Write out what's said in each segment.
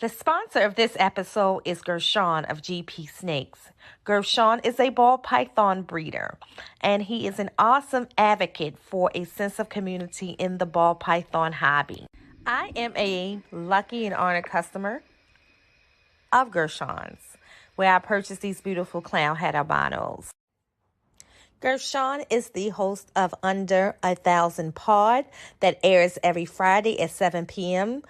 The sponsor of this episode is Gershon of GP Snakes. Gershon is a ball python breeder, and he is an awesome advocate for a sense of community in the ball python hobby. I am a lucky and honored customer of Gershon's, where I purchased these beautiful clown head albinos. Gershon is the host of Under 1,000 Pod that airs every Friday at 7 p.m.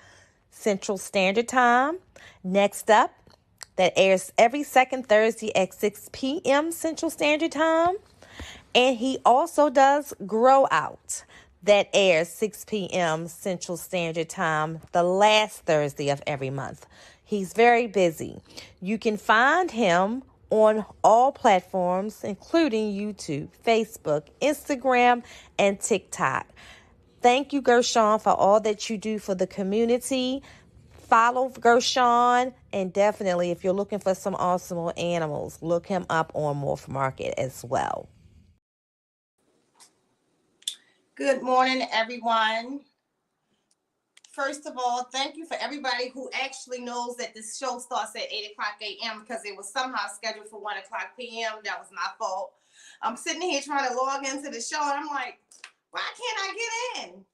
Central Standard Time. Next up, that airs every second Thursday at 6 p.m. Central Standard Time. And he also does Grow Out that airs 6 p.m. Central Standard Time the last Thursday of every month. He's very busy. You can find him on all platforms, including YouTube, Facebook, Instagram, and TikTok. Thank you, Gershon, for all that you do for the community. Follow Gershon, and definitely, if you're looking for some awesome animals, look him up on Morph Market as well. Good morning, everyone. First of all, thank you for everybody who actually knows that this show starts at 8 o'clock a.m. because it was somehow scheduled for 1 o'clock p.m. That was my fault. I'm sitting here trying to log into the show, and I'm like, why can't I get in?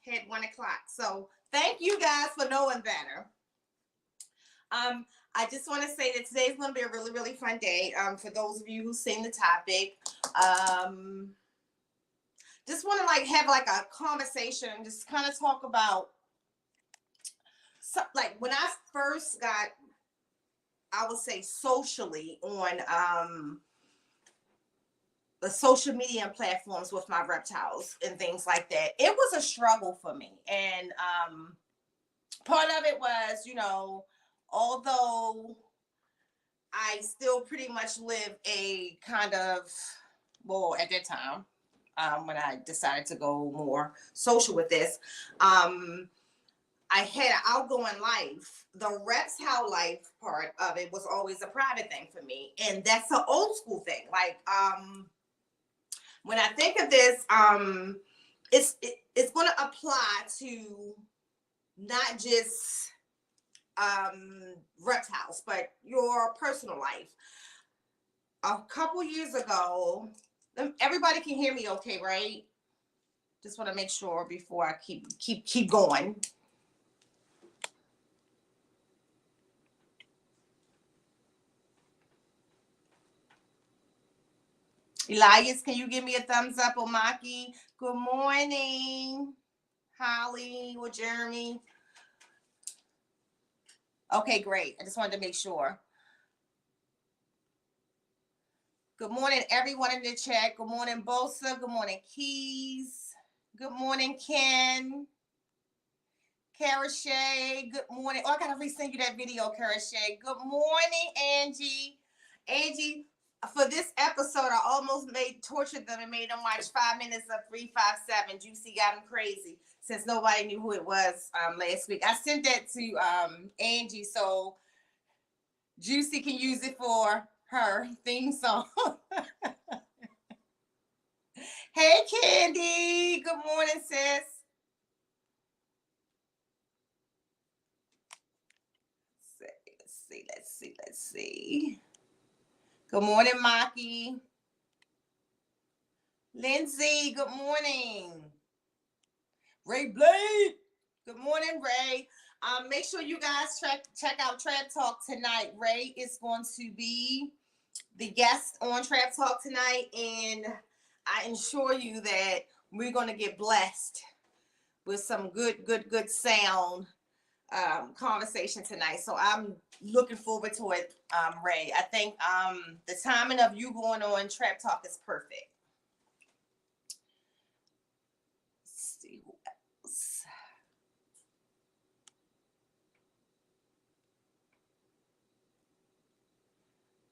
Had 1 o'clock. So thank you guys for knowing better. I just want to say that today's going to be a really, really fun day. For those of you who've seen the topic, just want to have a conversation and just kind of talk about when I first got, I would say socially on the social media platforms with my reptiles and things like that. It was a struggle for me. And part of it was, although I still pretty much live a kind of, well, at that time, when I decided to go more social with this, I had an outgoing life. The reptile life part of it was always a private thing for me. And that's an old school thing. When I think of this, it's going to apply to not just reptiles, but your personal life. A couple years ago, everybody can hear me okay, right? Just want to make sure before I keep going. Elias, can you give me a thumbs up on Maki? Good morning, Holly or Jeremy. Okay, great. I just wanted to make sure. Good morning, everyone in the chat. Good morning, Bosa. Good morning, Keys. Good morning, Ken. Kara Shay. Good morning. Oh, I got to resend you that video, Kara Shay. Good morning, Angie. Angie, for this episode, I almost tortured them and made them watch 5 minutes of 357. Juicy got them crazy since nobody knew who it was last week. I sent that to Angie so Juicy can use it for her theme song. Hey, Candy. Good morning, sis. Let's see. Good morning, Maki. Lindsay, good morning. Ray Blade, good morning, Ray. Make sure you guys check out Trap Talk tonight. Ray is going to be the guest on Trap Talk tonight, and I assure you that we're going to get blessed with some good sound conversation tonight. So I'm looking forward to it, Ray. I think the timing of you going on Trap Talk is perfect. Let's see who else.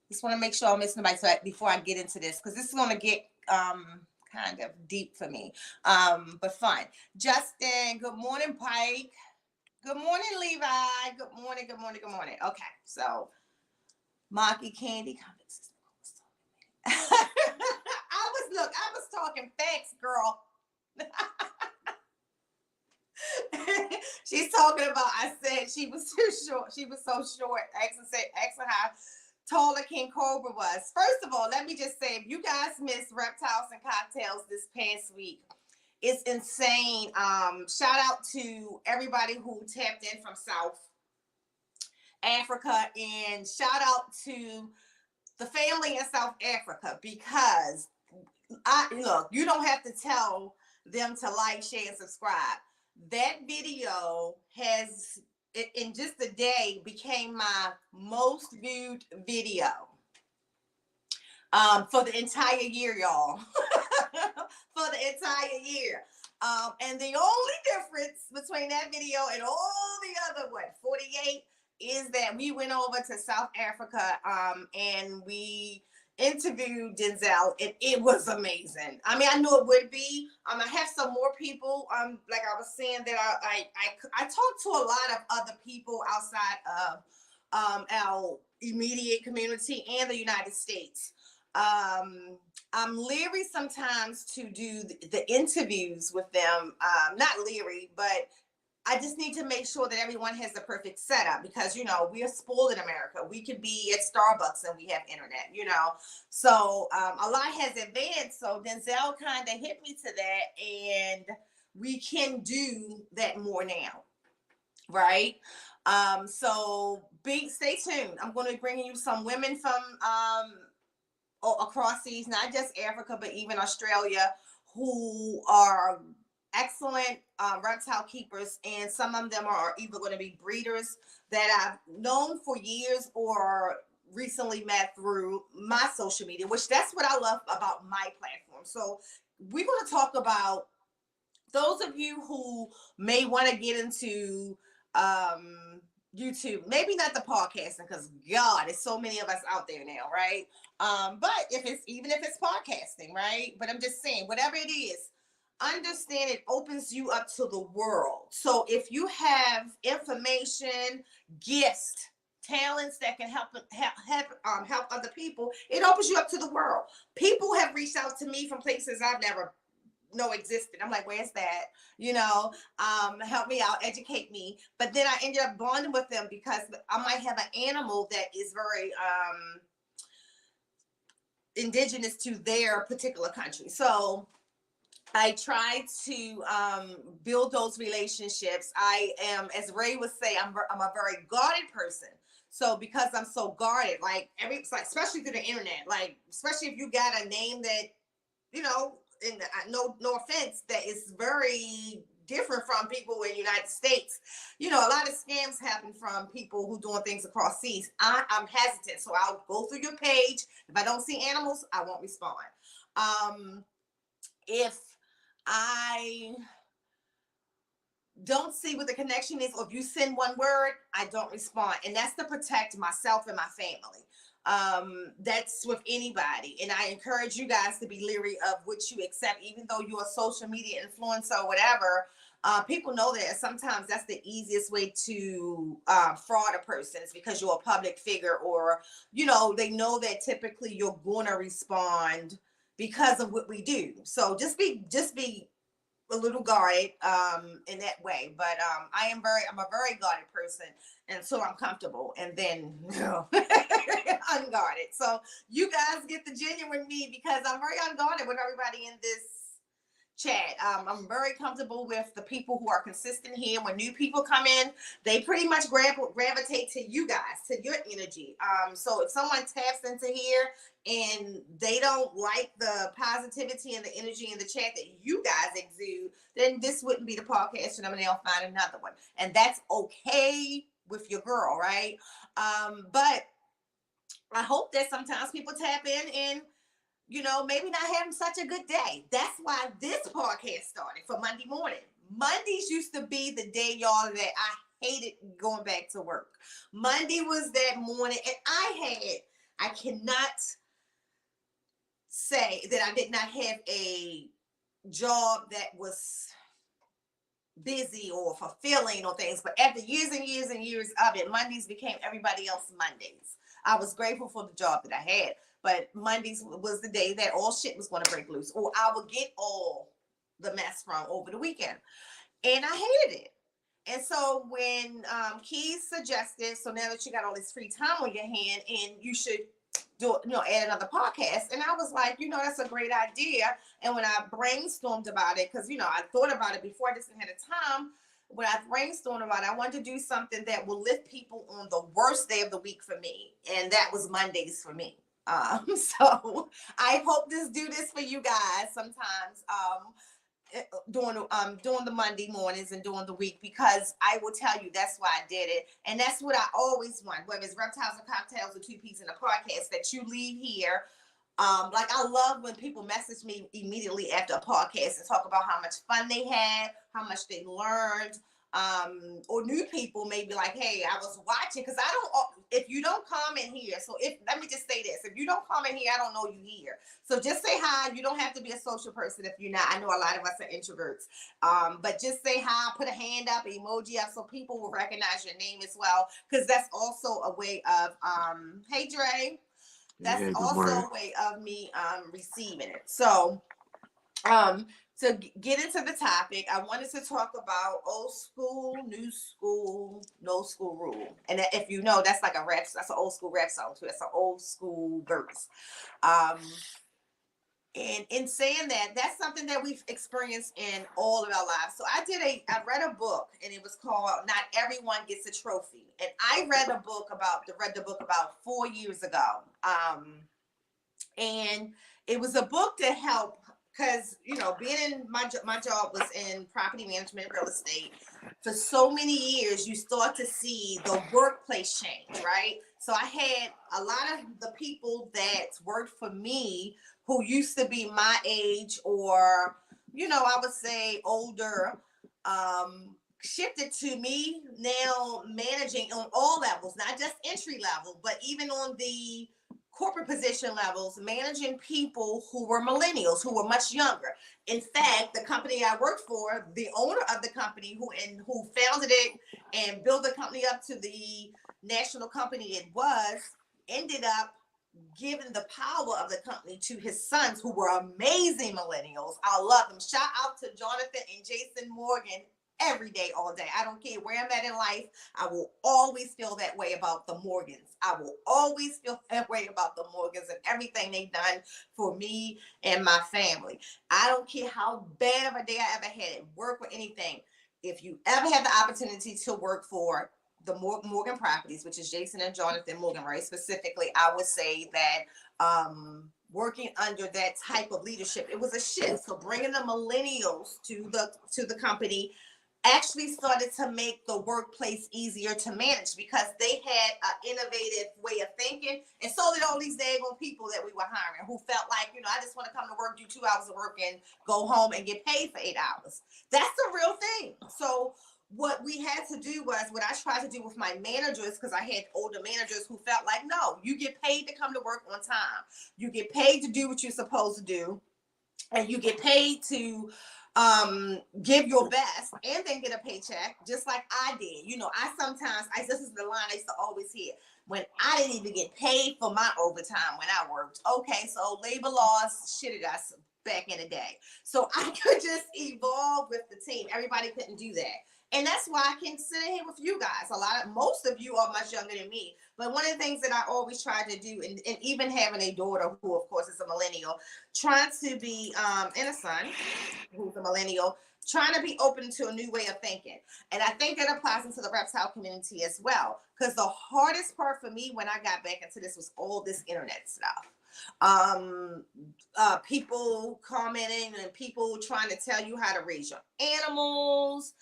Just want to make sure I don't miss nobody before I get into this, because this is going to get kind of deep for me, but fun. Justin, good morning, Pike. Good morning, Levi. Good morning. Okay, so Maki Candy. I was talking facts, girl. She's talking about, I said she was too short. She was so short. Asking how tall a King Cobra was. First of all, let me just say, if you guys missed Reptiles and Cocktails this past week, it's insane. Shout out to everybody who tapped in from South Africa, and shout out to the family in South Africa, because you don't have to tell them to like, share, and subscribe. That video has, in just a day, became my most viewed video for the entire year, y'all. For the entire year. And the only difference between that video and all the other, 48, is that we went over to South Africa and we interviewed Denzel, and it was amazing. I mean, I knew it would be. I have some more people, like I was saying, that I talked to a lot of other people outside of our immediate community and the United States. I'm leery sometimes to do the interviews with them. Not leery, but I just need to make sure that everyone has the perfect setup, because, we are spoiled in America. We could be at Starbucks and we have internet, So a lot has advanced. So Denzel kind of hit me to that, and we can do that more now, right? So stay tuned. I'm going to be bringing you some women from across seas, not just Africa, but even Australia, who are excellent reptile keepers, and some of them are either going to be breeders that I've known for years or recently met through my social media, which that's what I love about my platform. So we're going to talk about those of you who may want to get into YouTube, maybe not the podcasting, because God, there's so many of us out there now, right? But even if it's podcasting, right? But I'm just saying, whatever it is, understand it opens you up to the world. So if you have information, gifts, talents that can help other people, it opens you up to the world. People have reached out to me from places I've never know existed. I'm like, where's that? Help me out, educate me. But then I ended up bonding with them because I might have an animal that is very indigenous to their particular country. So I try to build those relationships. I am, as Ray would say, I'm a very guarded person. So because I'm so guarded, especially through the internet, especially if you got a name that, and no offense, that is very different from people in the United States. A lot of scams happen from people who doing things across seas. I'm hesitant, so I'll go through your page. If I don't see animals, I won't respond. If I don't see what the connection is, or if you send one word, I don't respond. And that's to protect myself and my family. That's with anybody. And I encourage you guys to be leery of what you accept, even though you're a social media influencer or whatever. People know that sometimes that's the easiest way to fraud a person, is because you're a public figure, or, they know that typically you're going to respond because of what we do. So just be a little guarded in that way. But I'm a very guarded person, and so I'm comfortable, and then unguarded. So you guys get the genuine me, because I'm very unguarded with everybody in this chat. I'm very comfortable with the people who are consistent here. When new people come in, they pretty much gravitate to you guys, to your energy. So if someone taps into here and they don't like the positivity and the energy in the chat that you guys exude, then this wouldn't be the podcast, and they'll find another one. And that's okay with your girl, right? But I hope that sometimes people tap in and, maybe not having such a good day. That's why this podcast started, for Monday morning. Mondays used to be the day, y'all, that I hated going back to work. Monday was that morning, and I cannot say that I did not have a job that was busy or fulfilling or things, but after years and years and years of it, Mondays became everybody else's Mondays. I was grateful for the job that I had, but Mondays was the day that all shit was going to break loose, or I would get all the mess from over the weekend. And I hated it. And so when Keys suggested, so now that you got all this free time on your hand, and you should do, add another podcast. And I was like, that's a great idea. And when I brainstormed about it, because I thought about it before, I just didn't have the time. When I brainstormed about it, I wanted to do something that will lift people on the worst day of the week for me, and that was Mondays for me. So I hope do this for you guys sometimes. During the Monday mornings and during the week, because I will tell you that's why I did it, and that's what I always want, whether it's Reptiles or Cocktails or Two Peas in a Podcast, that you leave here. Like, I love when people message me immediately after a podcast and talk about how much fun they had, how much they learned. Or new people may be like, hey, I was watching, because if you don't comment here, let me just say this, if you don't comment here, I don't know you here. So just say hi. You don't have to be a social person if you're not. I know a lot of us are introverts. But just say hi, put a hand up, emoji up, so people will recognize your name as well, because that's also a way of, hey, Dre, that's also a way of me receiving it. So, to get into the topic, I wanted to talk about old school, new school, no school rule. And if you know, that's like that's an old school rap song too. That's an old school verse. And in saying that, that's something that we've experienced in all of our lives. So I read a book, and it was called Not Everyone Gets a Trophy. And I read the book about 4 years ago. And it was a book to help, because being in my job was in property management, real estate. For so many years, you start to see the workplace change, right? So I had a lot of the people that worked for me who used to be my age, or I would say older, shifted to me now, managing on all levels, not just entry level, but even on the corporate position levels, managing people who were millennials, who were much younger. In fact, the company I worked for, the owner of the company who founded it and built the company up to the national company it was, ended up giving the power of the company to his sons, who were amazing millennials. I love them. Shout out to Jonathan and Jason Morgan every day, all day. I don't care where I'm at in life. I will always feel that way about the Morgans. I will always feel that way about the Morgans and everything they've done for me and my family. I don't care how bad of a day I ever had at work or anything. If you ever had the opportunity to work for the Morgan Properties, which is Jason and Jonathan Morgan, right? Specifically, I would say that working under that type of leadership, it was a shift. So bringing the millennials to the company actually started to make the workplace easier to manage, because they had an innovative way of thinking, and so did all these daggone people that we were hiring, who felt like, I just want to come to work, do 2 hours of work, and go home and get paid for 8 hours. That's the real thing. So what we had to do was, what I tried to do with my managers, because I had older managers who felt like, no, you get paid to come to work on time. You get paid to do what you're supposed to do, and you get paid to give your best and then get a paycheck, just like I did. This is the line I used to always hear: when I didn't even get paid for my overtime when I worked. Okay, so labor laws shitted us back in the day. So I could just evolve with the team. Everybody couldn't do that. And that's why I can sit here with you guys. Most of you are much younger than me. But one of the things that I always try to do, and even having a daughter who, of course, is a millennial, trying to be, and a son who's a millennial, trying to be open to a new way of thinking. And I think that applies into the reptile community as well. Because the hardest part for me when I got back into this was all this internet stuff. People commenting and people trying to tell you how to raise your animals.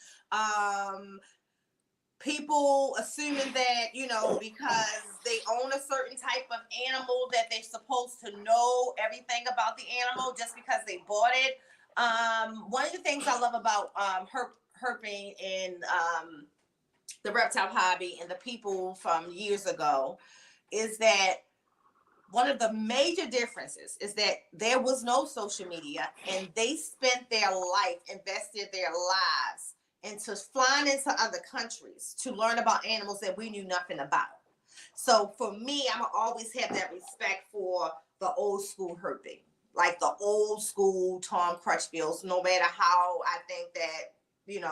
People assuming that, because they own a certain type of animal, that they're supposed to know everything about the animal just because they bought it. One of the things I love about herping and the reptile hobby and the people from years ago is that one of the major differences is that there was no social media, and they spent their life, invested their lives into flying into other countries to learn about animals that we knew nothing about. So for me, I'm always have that respect for the old school herping, like the old school Tom Crutchfields, no matter how I think that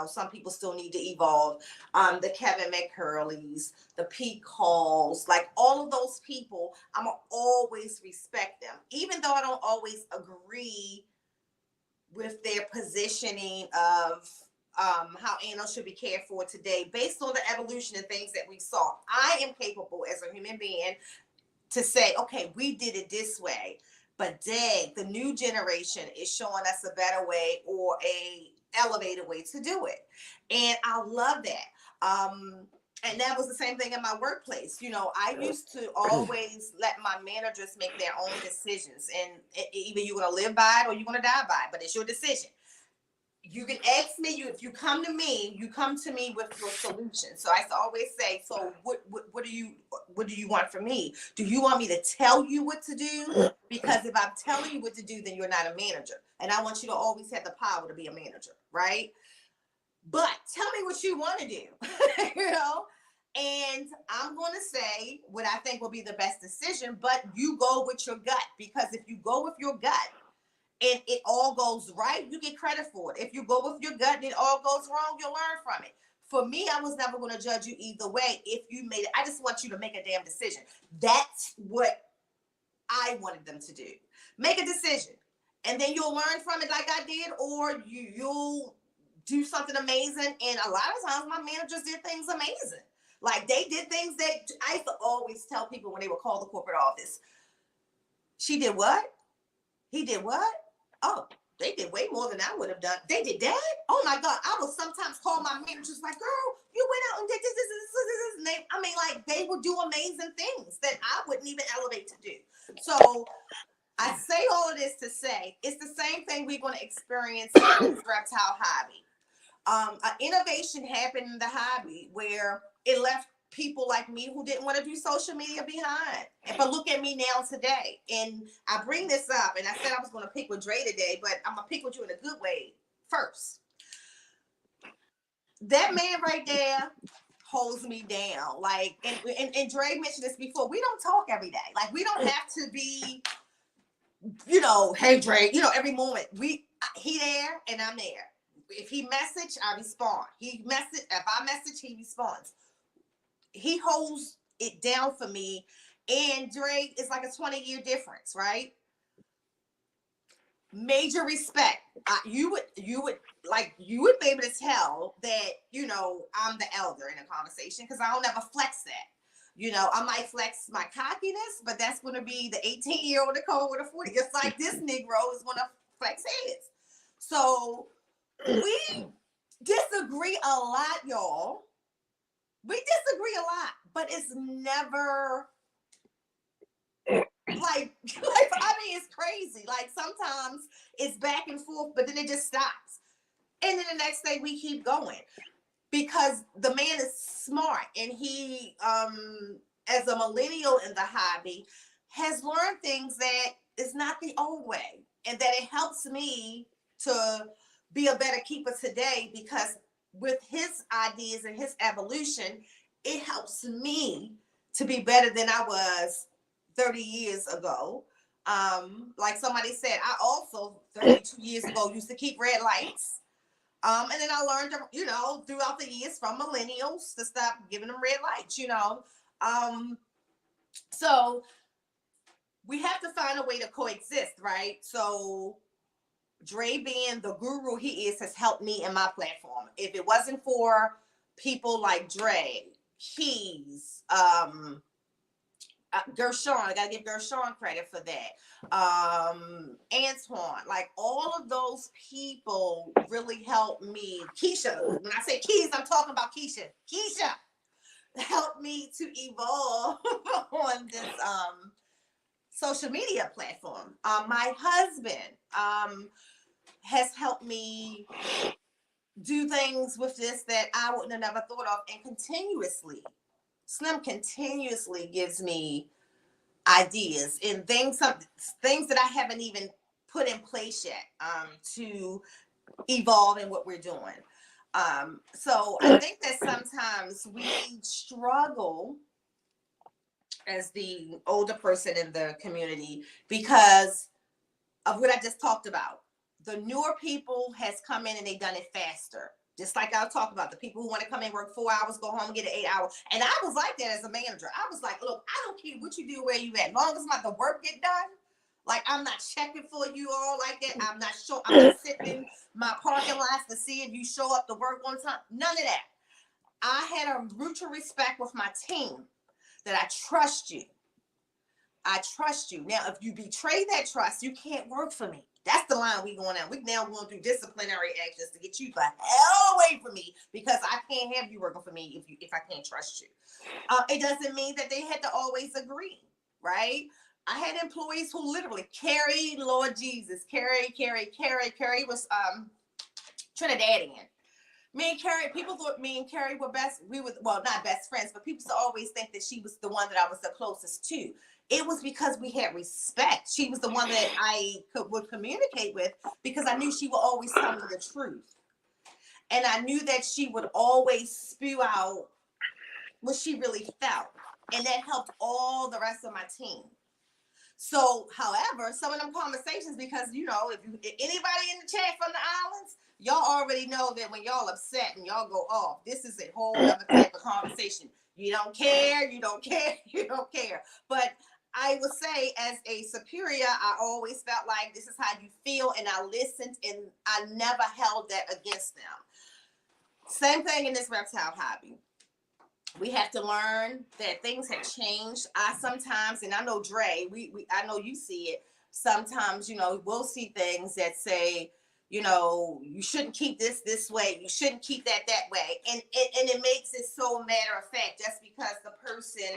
some people still need to evolve. The Kevin McCurleys, the Pete Calls, like all of those people, I'm going to always respect them. Even though I don't always agree with their positioning of how animals should be cared for today, based on the evolution and things that we saw. I am capable as a human being to say, okay, we did it this way, but dang, the new generation is showing us a better way or a elevated way to do it. And I love that. And that was the same thing in my workplace. I used to always let my managers make their own decisions. And either you're going to live by it or you're going to die by it, but it's your decision. You can ask me, if you come to me, you come to me with your solution. So I always say, so what do you want from me? Do you want me to tell you what to do? Because if I'm telling you what to do, then you're not a manager. And I want you to always have the power to be a manager, right? But tell me what you want to do, and I'm going to say what I think will be the best decision, but you go with your gut, because if you go with your gut, and it all goes right, you get credit for it. If you go with your gut and it all goes wrong, you'll learn from it. For me, I was never going to judge you either way. If you made it, I just want you to make a damn decision. That's what I wanted them to do. Make a decision. And then you'll learn from it like I did, or you'll do something amazing. And a lot of times my managers did things amazing. Like they did things that I used to always tell people when they would call the corporate office. She did what? He did what? Oh, they did way more than I would have done. They did that? Oh my God. I would sometimes call my managers like, girl, you went out and did this. And they would do amazing things that I wouldn't even elevate to do. So I say all of this to say, it's the same thing we're going to experience in this reptile hobby. An innovation happened in the hobby where it left people like me who didn't want to do social media behind. But look at me now today. And I bring this up, and I said I was going to pick with Dre today, but I'm going to pick with you in a good way first. That man right there holds me down. Like, and Dre mentioned this before, we don't talk every day. Like, we don't have to be, hey, Dre, every moment. He there, and I'm there. If he message, I respond. If I message, he responds. He holds it down for me, and Dre is like a 20-year difference, right? Major respect. You would be able to tell that, I'm the elder in a conversation, because I don't ever flex that. I might flex my cockiness, but that's going to be the 18-year-old Nicole with a 40. Just like this Negro is going to flex his. So we disagree a lot, y'all. We disagree a lot, but it's never it's crazy. Like sometimes it's back and forth, but then it just stops. And then the next day we keep going, because the man is smart, and he, as a millennial in the hobby, has learned things that is not the old way, and that it helps me to be a better keeper today, because with his ideas and his evolution, it helps me to be better than I was 30 years ago. Like somebody said, I also 32 years ago used to keep red lights. And then I learned, throughout the years from millennials to stop giving them red lights, So we have to find a way to coexist, right? So Dre, being the guru he is, has helped me in my platform. If it wasn't for people like Dre, Keys, Gershon, I gotta give Gershon credit for that. Antoine, like all of those people really helped me. Keisha, when I say Keys, I'm talking about Keisha. Keisha helped me to evolve on this social media platform. My husband has helped me do things with this that I wouldn't have never thought of, and Slim continuously gives me ideas and things that I haven't even put in place yet to evolve in what we're doing. So I think that sometimes we struggle as the older person in the community because of what I just talked about. The newer people has come in and they done it faster. Just like I was talking about, the people who want to come in, work 4 hours, go home, get an 8 hour. And I was like that as a manager. I was like, look, I don't care what you do, where you at. As long as the work get done, like I'm not checking for you all like that. I'm not sitting in my parking lots to see if you show up to work on time. None of that. I had a mutual respect with my team that I trust you. I trust you. Now, if you betray that trust, you can't work for me. That's the line we going on. We now going through disciplinary actions to get you the hell away from me, because I can't have you working for me if I can't trust you. It doesn't mean that they had to always agree, right? I had employees who literally Carrie, Lord Jesus, Carrie was Trinidadian. Me and Carrie, people thought me and Carrie were not best friends, but people used to always think that she was the one that I was the closest to. It was because we had respect. She was the one that I would communicate with, because I knew she would always tell me the truth. And I knew that she would always spew out what she really felt. And that helped all the rest of my team. So, however, some of them conversations, because, if anybody in the chat from the islands, y'all already know that when y'all upset and y'all go off, this is a whole other type of conversation. You don't care. But I would say, as a superior, I always felt like this is how you feel, and I listened, and I never held that against them. Same thing in this reptile hobby. We have to learn that things have changed. I sometimes, and I know Dre, I know you see it. Sometimes, we'll see things that say, you shouldn't keep this way. You shouldn't keep that way. And it makes it so matter of fact, just because the person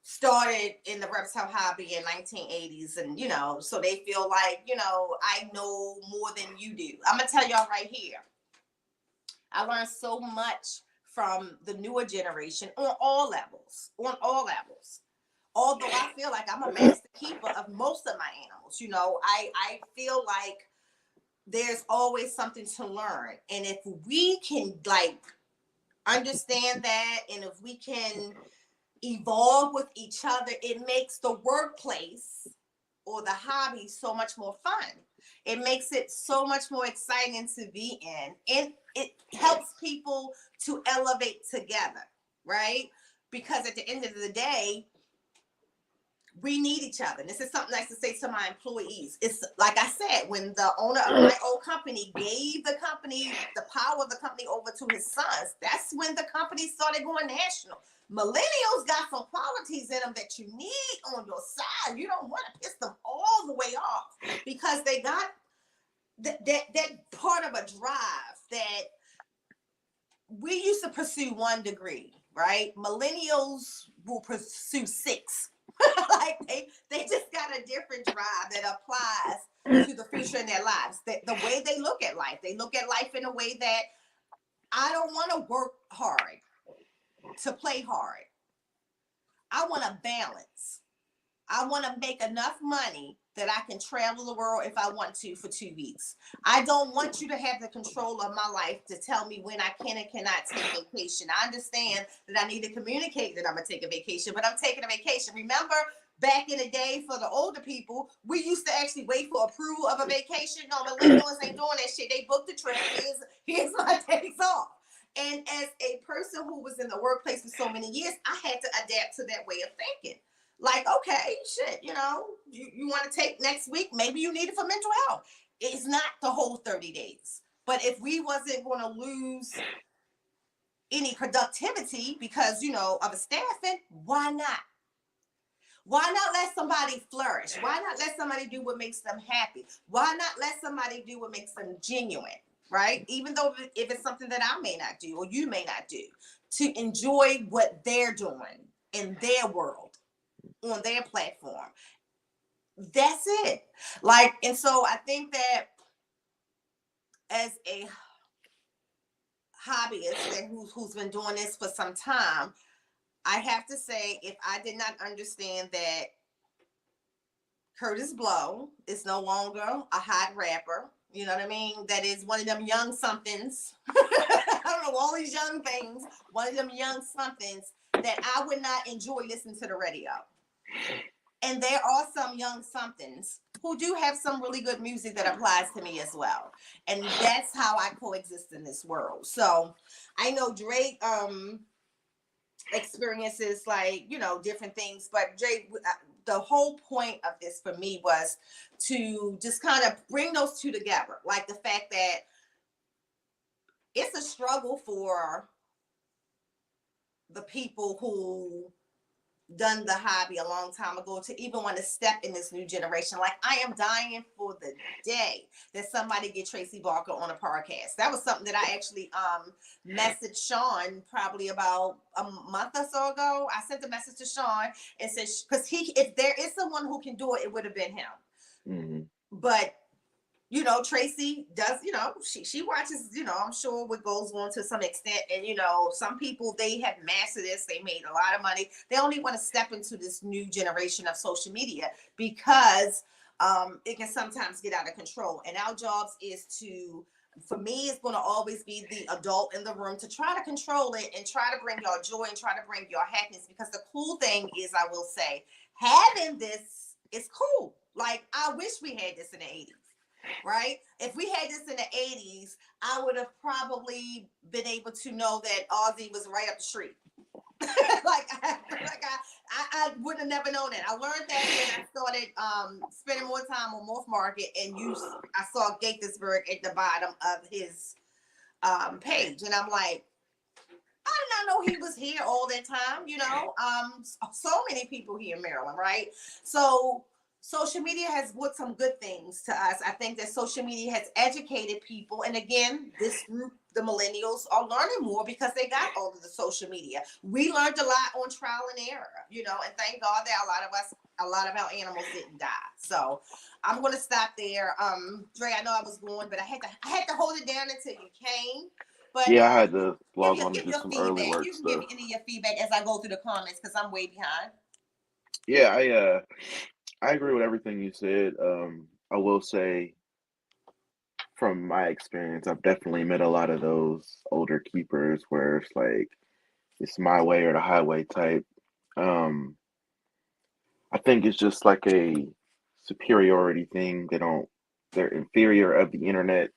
started in the reptile hobby in 1980s, and, so they feel like, I know more than you do. I'm going to tell y'all right here. I learned so much from the newer generation on all levels. Although I feel like I'm a master keeper of most of my animals, I feel like there's always something to learn. And if we can understand that, and if we can evolve with each other, it makes the workplace or the hobby so much more fun. It makes it so much more exciting to be in. And it helps people to elevate together, right? Because at the end of the day, we need each other. And this is something I like to say to my employees. It's like I said, when the owner of my old company gave the power of the company over to his sons, that's when the company started going national. Millennials got some qualities in them that you need on your side. You don't want to piss them all the way off, because they got that part of a drive that we used to pursue 1 degree, right? Millennials will pursue 6. Like they just got a different drive that applies to the future in their lives. The way they look at life in a way that I don't want to work hard to play hard. I want to balance. I want to make enough money that I can travel the world if I want to for 2 weeks. I don't want you to have the control of my life to tell me when I can and cannot take vacation. I understand that I need to communicate that I'm going to take a vacation, but I'm taking a vacation. Remember, back in the day, for the older people, we used to actually wait for approval of a vacation. No, millennials ain't doing that shit. They booked the trip. Here's my days off. And as a person who was in the workplace for so many years, I had to adapt to that way of thinking. Like, okay, shit, you want to take next week, maybe you need it for mental health. It's not the whole 30 days. But if we wasn't going to lose any productivity because, of a staffing, why not? Why not let somebody flourish? Why not let somebody do what makes them happy? Why not let somebody do what makes them genuine, right? Even though if it's something that I may not do or you may not do, to enjoy what they're doing in their world, on their platform. That's it. And so I think that as a hobbyist who's been doing this for some time, I have to say, if I did not understand that Curtis Blow is no longer a hot rapper, you know what I mean? That is one of them young somethings. I don't know, all these young things, one of them young somethings that I would not enjoy listening to the radio. And there are some young somethings who do have some really good music that applies to me as well. And that's how I coexist in this world. So I know Drake experiences like, different things, but Drake, the whole point of this for me was to just kind of bring those two together. Like the fact that it's a struggle for the people who done the hobby a long time ago to even want to step in this new generation. Like I am dying for the day that somebody get Tracy Barker on a podcast. That was something that I actually messaged Sean probably about a month or so ago. I sent a message to Sean and said, because if there is someone who can do it, it would have been him. Mm-hmm. But Tracy does, she watches, I'm sure what goes on to some extent. And, some people, they have mastered this. They made a lot of money. They only want to step into this new generation of social media because it can sometimes get out of control. And our jobs is for me, it's going to always be the adult in the room to try to control it and try to bring your joy and try to bring your happiness. Because the cool thing is, I will say, having this is cool. Like, I wish we had this in the 80s. Right? If we had this in the 80s, I would have probably been able to know that Ozzy was right up the street. I would have never known that. I learned that when I started spending more time on Morph Market, and I saw Gaithersburg at the bottom of his page, and I'm like, I did not know he was here all that time. So many people here in Maryland, right? So social media has brought some good things to us. I think that social media has educated people. And again, this group, the millennials, are learning more because they got all of the social media. We learned a lot on trial and error, and thank God that a lot of our animals didn't die. So I'm going to stop there. Dre, I know I was going, but I had to hold it down until you came. But yeah, I had to log on to give do your some early feedback. work You can stuff. give any of your feedback as I go through the comments because I'm way behind. Yeah, I agree with everything you said. I will say, from my experience, I've definitely met a lot of those older keepers where it's like it's my way or the highway type. Um, I think it's just like a superiority thing. They're inferior of the internet,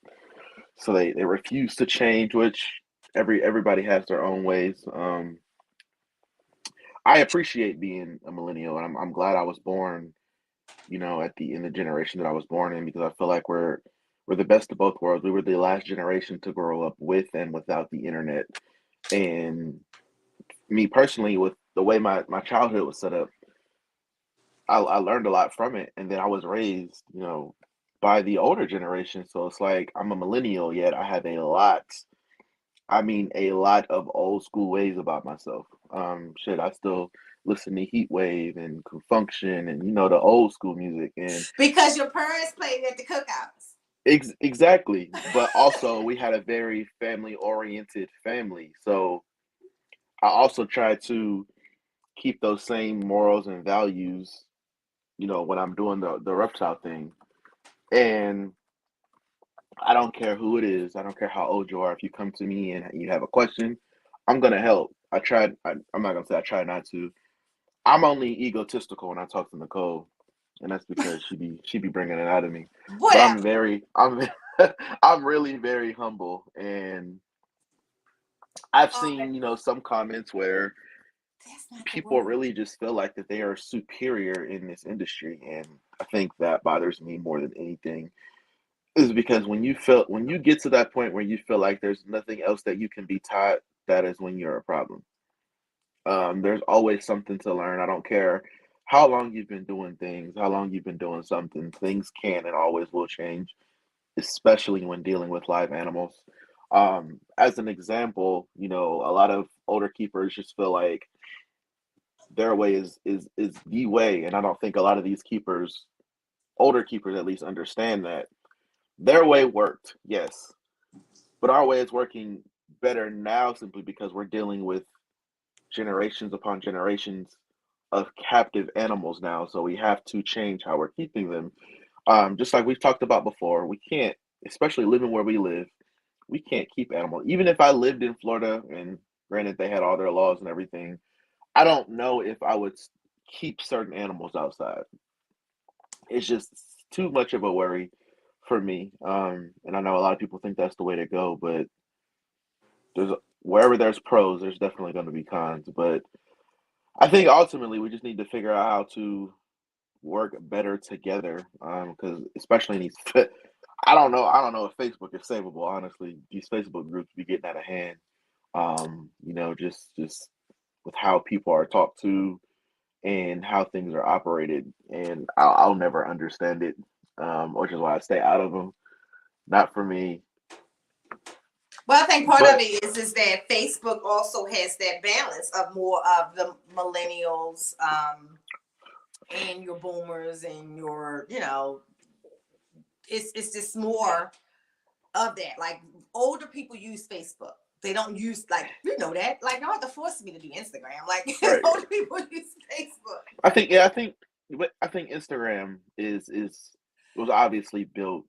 so they refuse to change, which everybody has their own ways. I appreciate being a millennial, and I'm glad I was born, in the generation that I was born in, because I feel like we're the best of both worlds. We were the last generation to grow up with and without the internet. And me personally, with the way my childhood was set up, I learned a lot from it. And then I was raised, by the older generation. So it's like I'm a millennial, yet I have a lot of old school ways about myself. I still listen to Heat Wave and Function and the old school music, and because your parents played at the cookouts. Exactly. But also we had a very family oriented family. So I also try to keep those same morals and values, when I'm doing the reptile thing. And I don't care who it is. I don't care how old you are. If you come to me and you have a question, I'm gonna help. I'm not gonna say I try not to. I'm only egotistical when I talk to Nicole, and that's because she be bringing it out of me. But Whatever. I'm really very humble, and I've Okay. seen some comments where That's not the people word. really just feel like that they are superior in this industry, and I think that bothers me more than anything. Is because when you get to that point where you feel like there's nothing else that you can be taught, that is when you're a problem. There's always something to learn. I don't care how long you've been doing things, how long you've been doing something. Things can and always will change, especially when dealing with live animals. As an example, a lot of older keepers just feel like their way is the way, and I don't think a lot of these keepers, older keepers at least, understand that their way worked, yes, but our way is working better now simply because we're dealing with generations upon generations of captive animals now. So we have to change how we're keeping them. Just like we've talked about before, we can't, especially living where we live, we can't keep animals. Even if I lived in Florida, and granted they had all their laws and everything, I don't know if I would keep certain animals outside. It's just too much of a worry for me. And I know a lot of people think that's the way to go, but there's wherever there's pros, there's definitely going to be cons. But I think ultimately we just need to figure out how to work better together. Because especially in these, I don't know if Facebook is savable. Honestly, these Facebook groups be getting out of hand. Just with how people are talked to and how things are operated, and I'll never understand it, which is why I stay out of them. Not for me. Well, I think part of But it is that Facebook also has that balance of more of the millennials, and your boomers and your, it's just more of that. Like older people use Facebook. They don't use that. Like you don't have to force me to do Instagram. Like right, older people use Facebook. I think yeah, I think Instagram is was obviously built,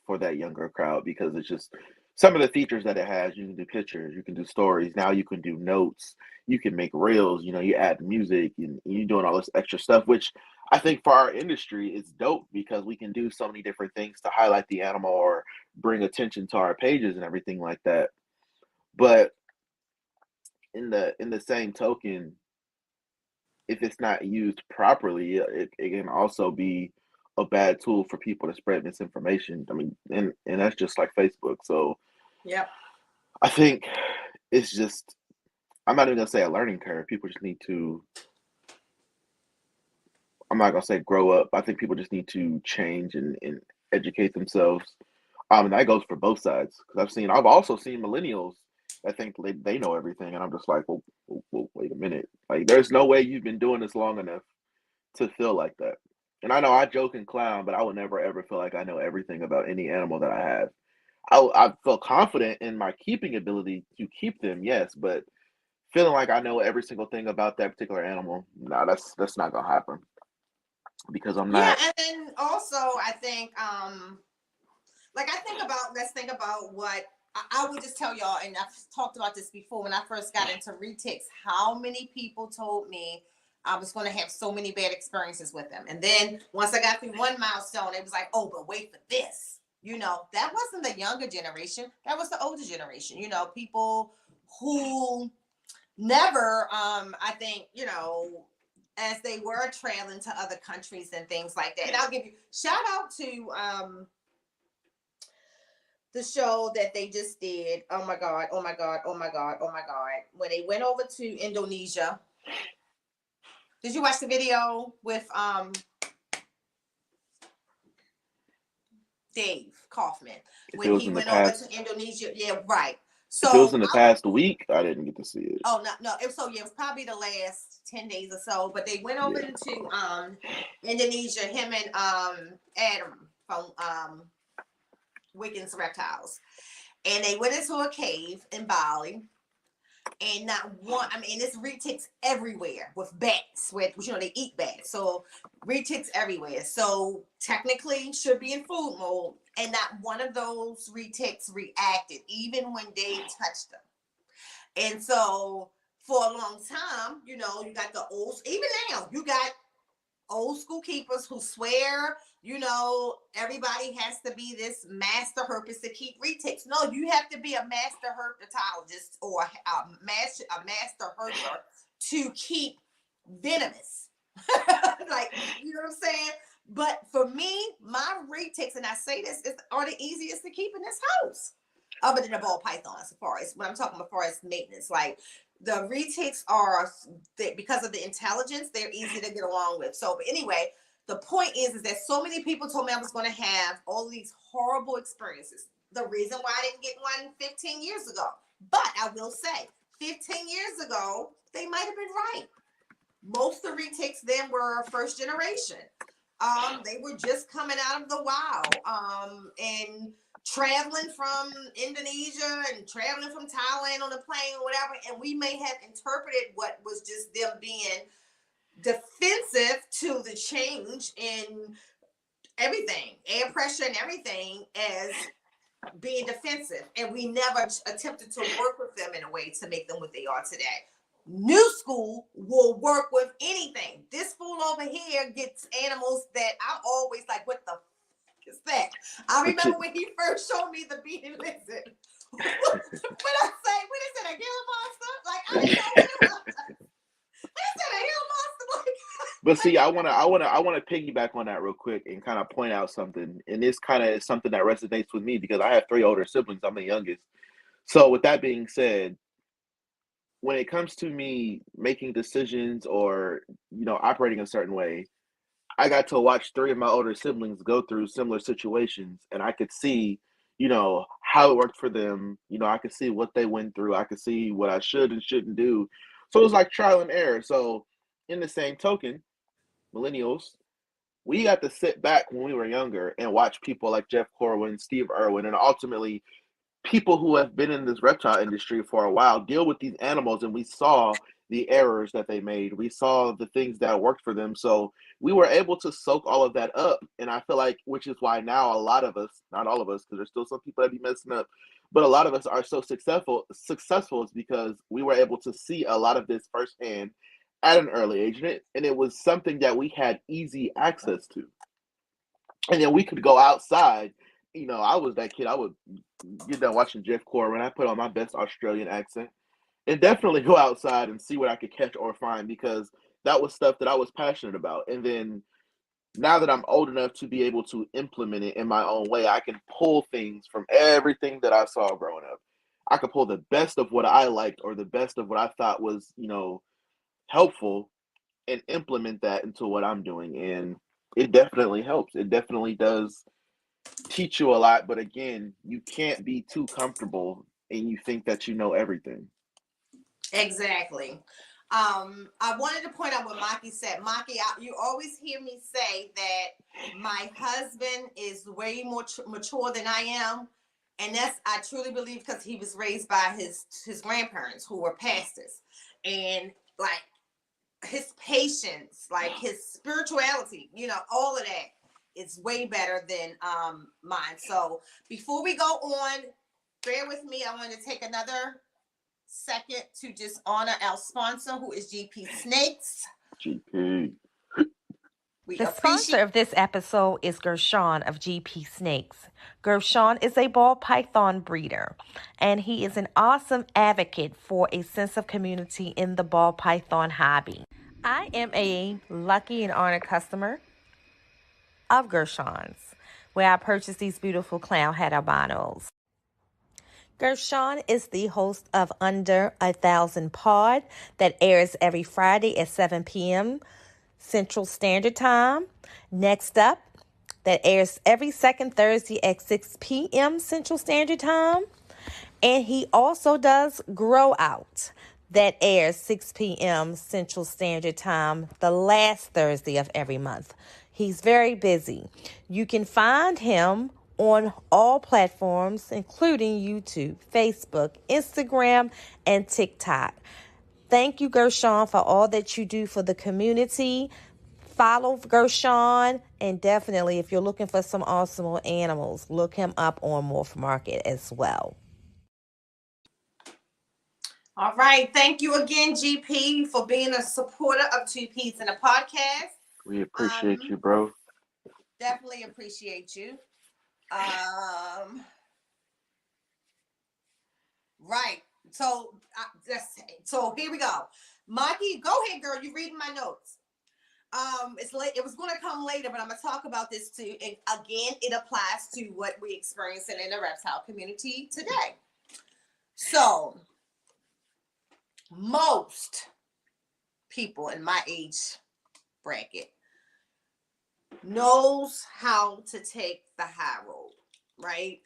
for that younger crowd because it's just some of the features that it has. You can do pictures, you can do stories. Now you can do notes, you can make reels. You add music and you doing all this extra stuff, which I think for our industry is dope because we can do so many different things to highlight the animal or bring attention to our pages and everything like that. But in the same token, if it's not used properly, it can also be a bad tool for people to spread misinformation. I mean, and that's just like Facebook. So Yep. I think it's just I'm not even gonna say a learning curve. People just need to. I'm not gonna say grow up. I think people just need to change and educate themselves. And that goes for both sides because I've also seen millennials that think they know everything, and I'm just like, well, wait a minute. Like, there's no way you've been doing this long enough to feel like that. And I know I joke and clown, but I would never ever feel like I know everything about any animal that I have. I feel confident in my keeping ability to keep them, yes, but feeling like I know every single thing about that particular animal, no, that's not gonna happen because I'm Yeah, not. and then also I think let's think about what I would just tell y'all, and I've talked about this before when I first got into retics, how many people told me I was going to have so many bad experiences with them. And then once I got through one milestone, it was like, oh, but wait for this. That wasn't the younger generation. That was the older generation. People who never, I think, as they were traveling to other countries and things like that. And I'll give you shout out to the show that they just did. Oh my God, oh my God, oh my God, oh my God. When they went over to Indonesia. Did you watch the video with Dave Kaufman If it when was he in the went over past, to Indonesia? Yeah, right. if it was So in the past week, I didn't get to see it. oh no, it was probably the last 10 days or so, but they went over Yeah, into Indonesia, him and Adam from Wiggins Reptiles. And they went into a cave in Bali. And not one, I mean, it's retics everywhere with bats, with they eat bats. So retics everywhere. So technically should be in food mode. And not one of those retics reacted, even when Dave touched them. And so for a long time, you got the old, even now, you got old school keepers who swear, everybody has to be this master herpist to keep retics. No, you have to be a master herpetologist or a master herper to keep venomous. Like, you know what I'm saying? But for me, my retics, and I say this, are the easiest to keep in this house. Other than the ball pythons, as far as when I'm talking as far as maintenance, like the retics are because of the intelligence, they're easy to get along with. So, but anyway, the point is that so many people told me I was going to have all these horrible experiences. The reason why I didn't get one 15 years ago, but I will say, 15 years ago, they might have been right. Most of the retics then were first generation. They were just coming out of the wild, and traveling from Indonesia and traveling from Thailand on a plane or whatever, and we may have interpreted what was just them being defensive to the change in everything, air pressure and everything, as being defensive, and we never attempted to work with them in a way to make them what they are today. New school will work with anything. This fool over here gets animals that I'm always like, what the f- is that? I But you, remember when he first showed me the beaded lizard. When I say, what is it, a Gila monster? Like, I didn't know what it was. I said a Gila monster. but see, I wanna piggyback on that real quick and kind of point out something. And this kind of is something that resonates with me because I have three older siblings. I'm the youngest. So with that being said, when it comes to me making decisions or operating a certain way, I got to watch three of my older siblings go through similar situations, and I could see, how it worked for them. I could see what they went through. I could see what I should and shouldn't do. So it was like trial and error. So, in the same token, millennials, we got to sit back when we were younger and watch people like Jeff Corwin, Steve Irwin, and ultimately people who have been in this reptile industry for a while deal with these animals, and we saw the errors that they made. We saw the things that worked for them. So we were able to soak all of that up. And I feel like, which is why now a lot of us, not all of us, because there's still some people that be messing up, but a lot of us are so successful is because we were able to see a lot of this firsthand at an early age. And it was something that we had easy access to. And then we could go outside. I was that kid. I would get done watching Jeff Corwin. I put on my best Australian accent and definitely go outside and see what I could catch or find because that was stuff that I was passionate about. And then now that I'm old enough to be able to implement it in my own way, I can pull things from everything that I saw growing up. I could pull the best of what I liked or the best of what I thought was, helpful and implement that into what I'm doing. And it definitely helps. It definitely does teach you a lot, but again, you can't be too comfortable and you think that you know everything. Exactly. I wanted to point out what Maki said. Maki, you always hear me say that my husband is way more mature than I am, and that's I truly believe because he was raised by his grandparents who were pastors, and like his patience, like his spirituality, all of that is way better than mine. So before we go on, bear with me. I want to take another second to just honor our sponsor, who is GP Snakes. GP. We The sponsor appreciate. of this episode is Gershon of GP Snakes. Gershon is a ball python breeder, and he is an awesome advocate for a sense of community in the ball python hobby. I am a lucky and honored customer of Gershon's, where I purchased these beautiful clown head albinos. Gershon is the host of Under a Thousand Pod that airs every Friday at 7 p.m. Central Standard Time. Next up, that airs every second Thursday at 6 p.m. Central Standard Time. And he also does Grow Out that airs 6 p.m. Central Standard Time the last Thursday of every month. He's very busy. You can find him on all platforms, including YouTube, Facebook, Instagram, and TikTok. Thank you, Gershon, for all that you do for the community. Follow Gershon, and definitely, if you're looking for some awesome animals, look him up on Morph Market as well. All right. Thank you again, GP, for being a supporter of Two Peas in a Podcast. We appreciate you, bro. Definitely appreciate you. Right. So here we go. Maki, go ahead, girl. You reading my notes. It's late. It was going to come later, but I'm going to talk about this too. And again, it applies to what we experiencing in the reptile community today. So, most people in my age bracket knows how to take the high road, right?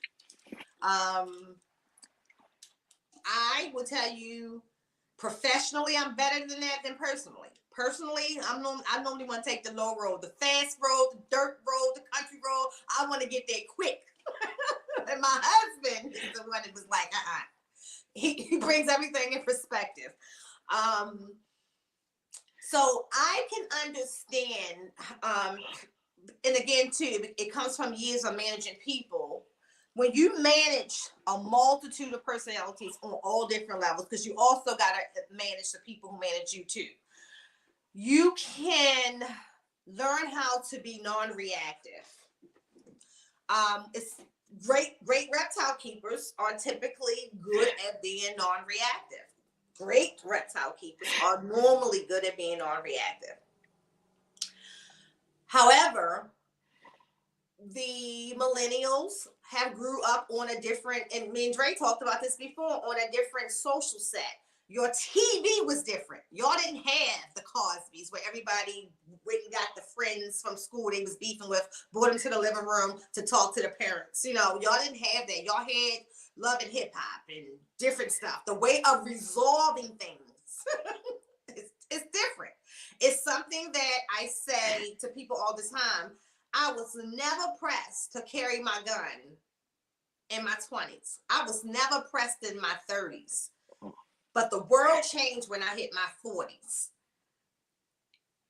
I will tell you, professionally, I'm better than that than personally. Personally, I normally want to take the low road, the fast road, the dirt road, the country road. I want to get there quick. And my husband is the one that was like, He brings everything in perspective. So I can understand, and again, too, it comes from years of managing people when you manage a multitude of personalities on all different levels, because you also got to manage the people who manage you too, you can learn how to be non-reactive. It's great reptile keepers are typically good at being non-reactive. Great reptile keepers are normally good at being non-reactive. However, the millennials have grew up on a different, and me and Dre talked about this before, on a different social set. Your TV was different. Y'all didn't have the Cosbys where everybody went and got the friends from school they was beefing with, brought them to the living room to talk to the parents. You know, y'all didn't have that. Y'all had Love and Hip Hop and different stuff. The way of resolving things is different. It's something that I say to people all the time. I was never pressed to carry my gun in my 20s. I was never pressed in my 30s. But the world changed when I hit my 40s.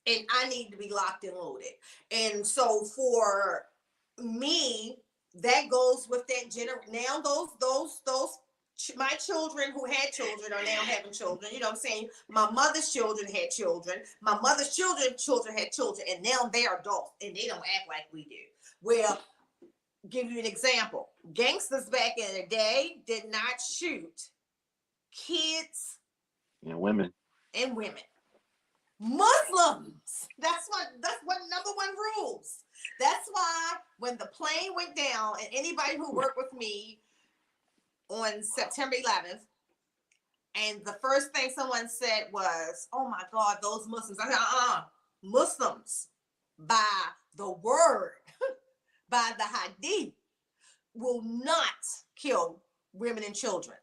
And I need to be locked and loaded. And so for me, that goes with that now those my children who had children are now having children. You know what I'm saying? My mother's children had children. My mother's children had children. And now they're adults and they don't act like we do. Well, give you an example. Gangsters back in the day did not shoot kids and women. Muslims. That's what number one rules. That's why when the plane went down, and anybody who worked with me on September 11th, and the first thing someone said was, "Oh my God, those Muslims." I said, Muslims by the word, by the hadith, will not kill women and children.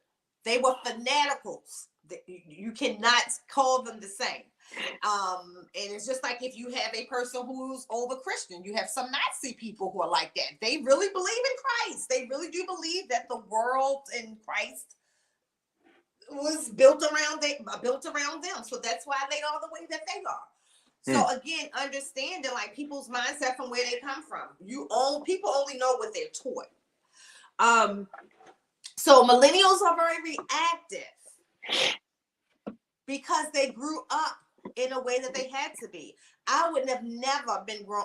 They were fanaticals. You cannot call them the same. And it's just like if you have a person who's over Christian, you have some Nazi people who are like that. They really believe in Christ. They really do believe that the world in Christ was built around them. So that's why they are the way that they are. So again, understanding like people's mindset from where they come from. People only know what they're taught. So millennials are very reactive because they grew up in a way that they had to be. I would have never been grown.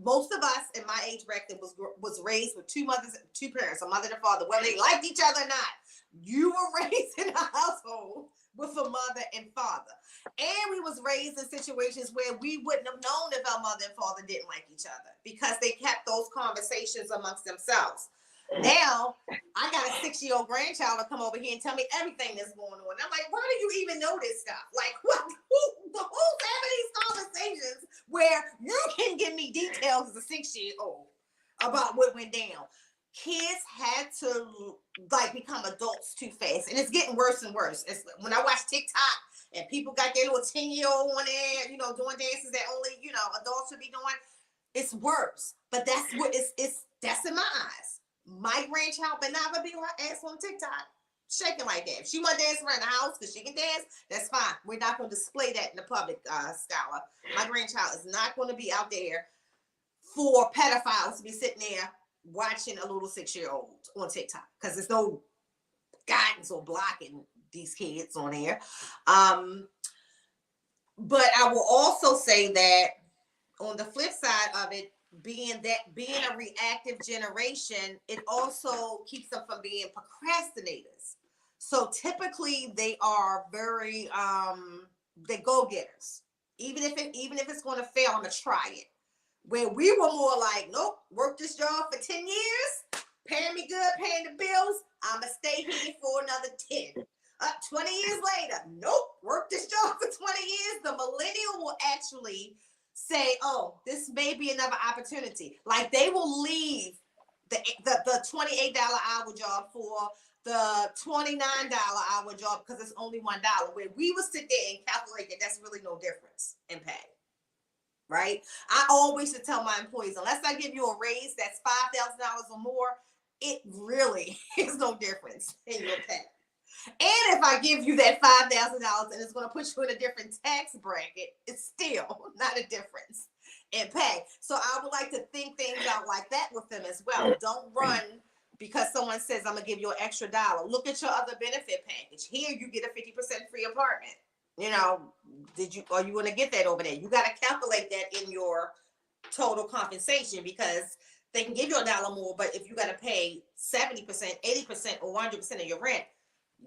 Most of us in my age bracket was raised with two parents, a mother and a father, whether they liked each other or not. You were raised in a household with a mother and father. And we was raised in situations where we wouldn't have known if our mother and father didn't like each other because they kept those conversations amongst themselves. Now, I got a 6-year-old grandchild to come over here and tell me everything that's going on. I'm like, why do you even know this stuff? Like, who's having these conversations where you can give me details as a 6-year-old about what went down? Kids had to like become adults too fast, and it's getting worse and worse. It's when I watch TikTok and people got their little 10-year-old on there, doing dances that only adults should be doing. It's worse, but that's what that's in my eyes. My grandchild but never be her ass on TikTok shaking like that. If she want to dance around the house because she can dance, that's fine. We're not going to display that in the public, Scholar. My grandchild is not going to be out there for pedophiles to be sitting there watching a little 6-year-old on TikTok because there's no guidance or blocking these kids on there. But I will also say that on the flip side of it, being a reactive generation, it also keeps them from being procrastinators. So typically they are very they go-getters. Even if it's going to fail, I'm gonna try it. Where we were more like, nope, work this job for 10 years, paying me good, paying the bills, I'm gonna stay here for another 10. 20 years later, nope, work this job for 20 years. The millennial will actually say, oh, this may be another opportunity. Like they will leave the $28 hour job for the $29 hour job because it's only $1. Where we would sit there and calculate that's really no difference in pay. Right? I always should tell my employees, unless I give you a raise that's $5,000 or more, it really is no difference in your pay. And if I give you that $5,000 and it's going to put you in a different tax bracket, it's still not a difference in pay. So I would like to think things out like that with them as well. Don't run because someone says, I'm gonna give you an extra dollar. Look at your other benefit package. Here you get a 50% free apartment. You know, are you gonna get that over there? You gotta calculate that in your total compensation, because they can give you a dollar more, but if you gotta pay 70%, 80%, or 100% of your rent,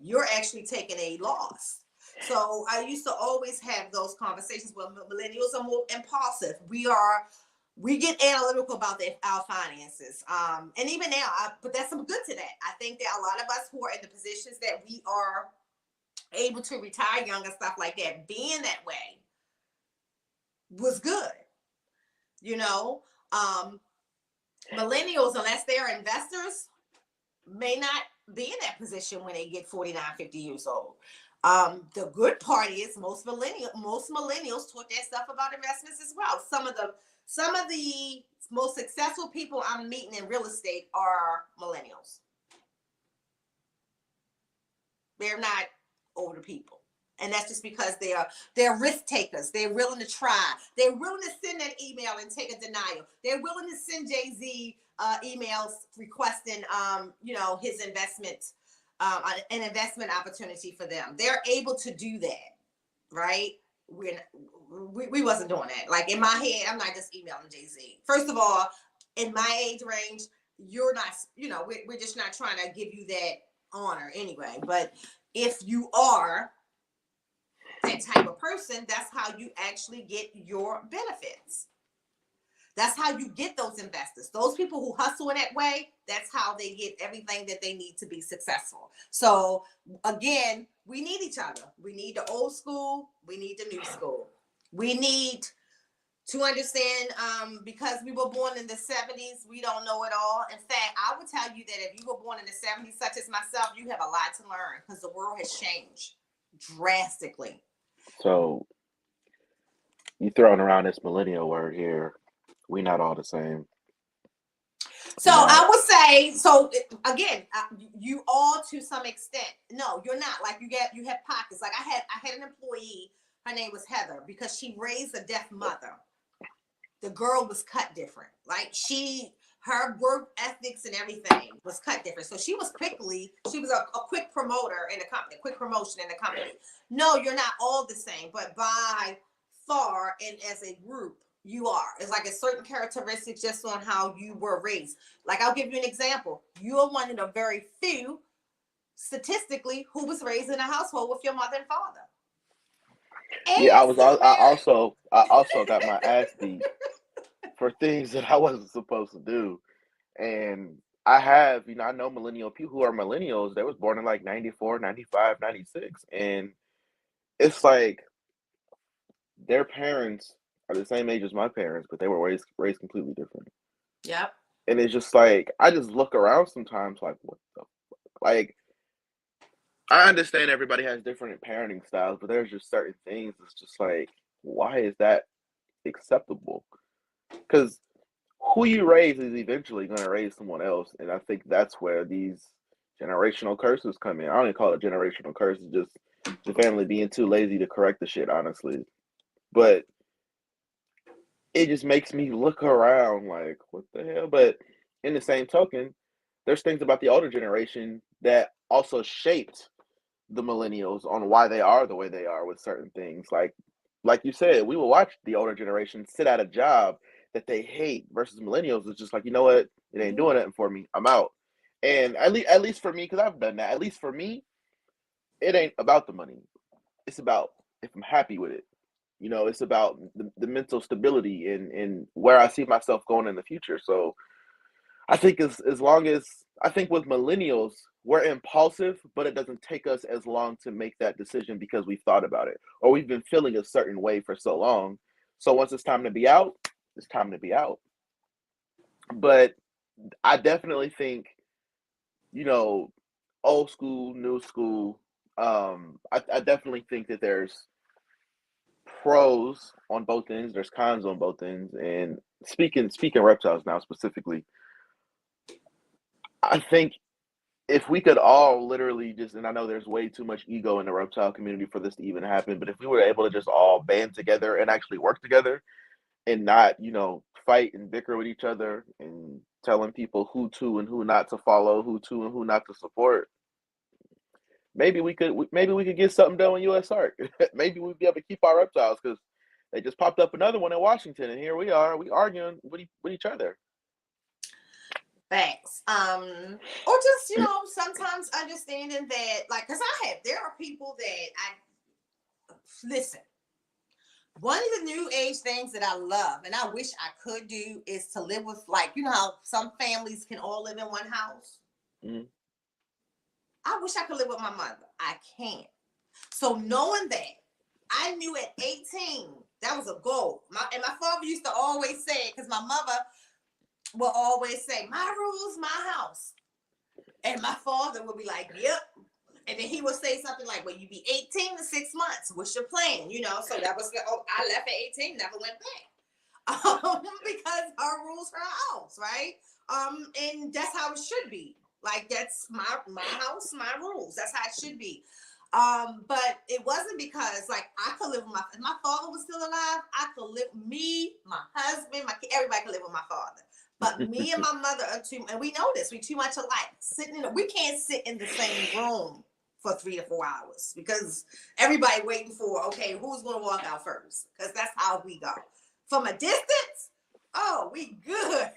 you're actually taking a loss. So I used to always have those conversations with millennials. Are more impulsive. We get analytical about our finances. And even now, but that's some good to that. I think that a lot of us who are in the positions that we are able to retire young and stuff like that, being that way was good. You know, millennials, unless they're investors, may not be in that position when they get 49, 50 years old. The good part is most millennials talk their stuff about investments as well. Some of the most successful people I'm meeting in real estate are millennials. They're not older people. And that's just because they're risk takers. They're willing to try. They're willing to send that email and take a denial. They're willing to send Jay-Z emails requesting his investment, an investment opportunity for them. They're able to do that, right? We wasn't doing that. Like in my head, I'm not just emailing Jay-Z. First of all, in my age range, you're not, we're just not trying to give you that honor anyway. But if you are that type of person, that's how you actually get your benefits. That's how you get those investors. Those people who hustle in that way, that's how they get everything that they need to be successful. So again, we need each other. We need the old school. We need the new school. We need to understand, because we were born in the 70s, we don't know it all. In fact, I would tell you that if you were born in the 70s, such as myself, you have a lot to learn, because the world has changed drastically. So you throwing around this millennial word here. We not all the same. So I would say, so again, you all to some extent. No, you're not. Like you have pockets. Like I had an employee. Her name was Heather, because she raised a deaf mother. The girl was cut different. Like her work ethics and everything was cut different. So she was a quick promoter in the company, quick promotion in the company. No, you're not all the same, but by far and as a group, you are. It's like a certain characteristics just on how you were raised. Like I'll give you an example. You're one of the very few, statistically, who was raised in a household with your mother and father. And yeah, I also got my ass beat for things that I wasn't supposed to do. And I know millennial people who are millennials, they was born in like 94, 95, 96. And it's like their parents are the same age as my parents, but they were raised completely different. Yep. And it's just like, I just look around sometimes like, what the fuck? Like, I understand everybody has different parenting styles, but there's just certain things that's just like, why is that acceptable? Because who you raise is eventually going to raise someone else. And I think that's where these generational curses come in. I don't even call it generational curses, just the family being too lazy to correct the shit, honestly. But it just makes me look around like, what the hell? But in the same token, there's things about the older generation that also shaped the millennials on why they are the way they are with certain things. Like you said, we will watch the older generation sit at a job that they hate versus millennials. It's just like, you know what? It ain't doing nothing for me. I'm out. And at least for me, because I've done that, at least for me, it ain't about the money. It's about if I'm happy with it. It's about the mental stability and where I see myself going in the future. So I think as long as I think with millennials, we're impulsive, but it doesn't take us as long to make that decision because we've thought about it or we've been feeling a certain way for so long. So once it's time to be out, it's time to be out. But I definitely think, old school, new school. I definitely think that there's pros on both ends. There's cons on both ends. And speaking reptiles now specifically, I think if we could all literally just, and I know there's way too much ego in the reptile community for this to even happen, but if we were able to just all band together and actually work together and not, fight and bicker with each other and telling people who to and who not to follow, who to and who not to support, maybe we could get something done with U.S. Art. Maybe we'd be able to keep our reptiles because they just popped up another one in Washington, and here we are, we arguing with each other. Facts. Or just, you know, sometimes understanding that, like, because there are people that listen. One of the new age things that I love and I wish I could do is to live with, like, you know how some families can all live in one house? Mm-hmm. I wish I could live with my mother. I can't. So knowing that, I knew at 18, that was a goal. And my father used to always say, because my mother will always say, my rules, my house. And my father would be like, yep. And then he would say something like, well, you be 18 in 6 months. What's your plan? You know, so that was, I left at 18, never went back. Because our rules are our house, right? And that's how it should be. Like, that's my house, my rules. That's how it should be. But it wasn't because, like, I could live with if my father was still alive, I could live, me, my husband, my kid, everybody could live with my father. But me and my mother are too, and we know this, we too much alike. We can't sit in the same room for 3 to 4 hours because everybody waiting for, okay, who's going to walk out first? Because that's how we go. From a distance, oh, we good.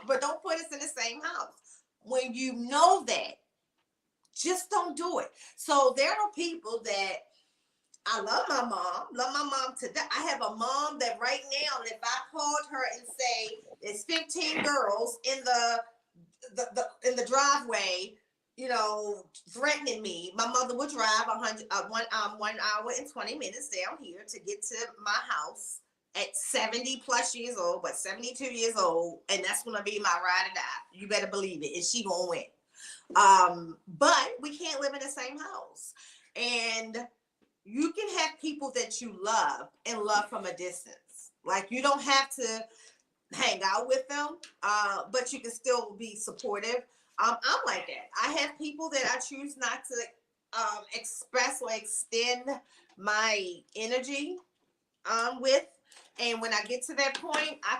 But don't put us in the same house. When you know that, just don't do it. So there are people that, I love my mom to death. I have a mom that right now, if I called her and say there's 15 girls in the driveway, you know, threatening me, my mother would drive 1 hour and 20 minutes down here to get to my house at 70 plus years old, but 72 years old, and that's gonna be my ride or die. You better believe it, and she gonna win. But we can't live in the same house, and you can have people that you love and love from a distance. Like, you don't have to hang out with them, but you can still be supportive. I'm like that. I have people that I choose not to express or extend my energy with. And when I get to that point, I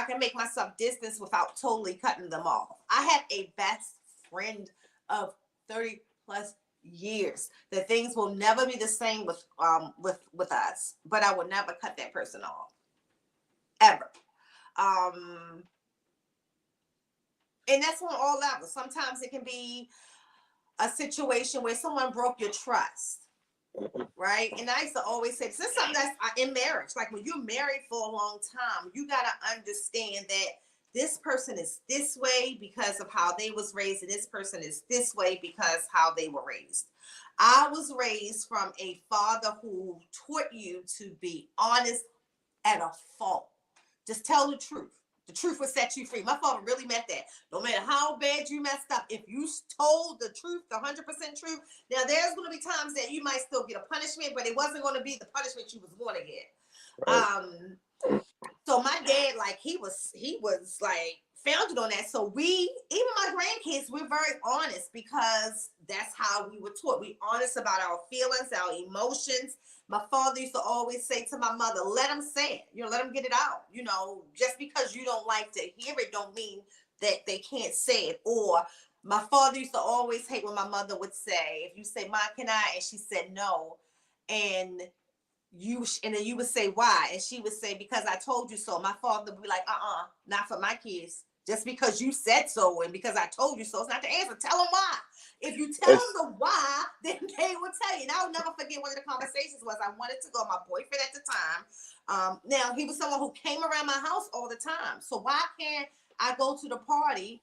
can make myself distance without totally cutting them off. I have a best friend of 30 plus years. That things will never be the same with us, but I will never cut that person off. Ever. And that's on all levels. Sometimes it can be a situation where someone broke your trust. Right. And I used to always say, this is something that's in marriage. Like, when you're married for a long time, you got to understand that this person is this way because of how they was raised, and this person is this way because how they were raised. I was raised from a father who taught you to be honest at a fault. Just tell the truth. The truth will set you free. My father really meant that. No matter how bad you messed up, if you told the truth, the 100% truth, now there's going to be times that you might still get a punishment, but it wasn't going to be the punishment you was going to get. Right. So my dad, like, he was like founded on that. So even my grandkids, we're very honest because that's how we were taught. We honest about our feelings, our emotions. My father used to always say to my mother, let them say it, let them get it out. Just because you don't like to hear it don't mean that they can't say it. Or my father used to always hate when my mother would say, if you say, "Mom, can I?" and she said no, and then you would say, "Why?" and she would say, "Because I told you so." My father would be like, not for my kids. Just because you said so and because I told you so, it's not the answer. Tell them why. If you tell them the why, then they will tell you. And I'll never forget one of the conversations was, I wanted to go, my boyfriend at the time. Now, he was someone who came around my house all the time. So why can't I go to the party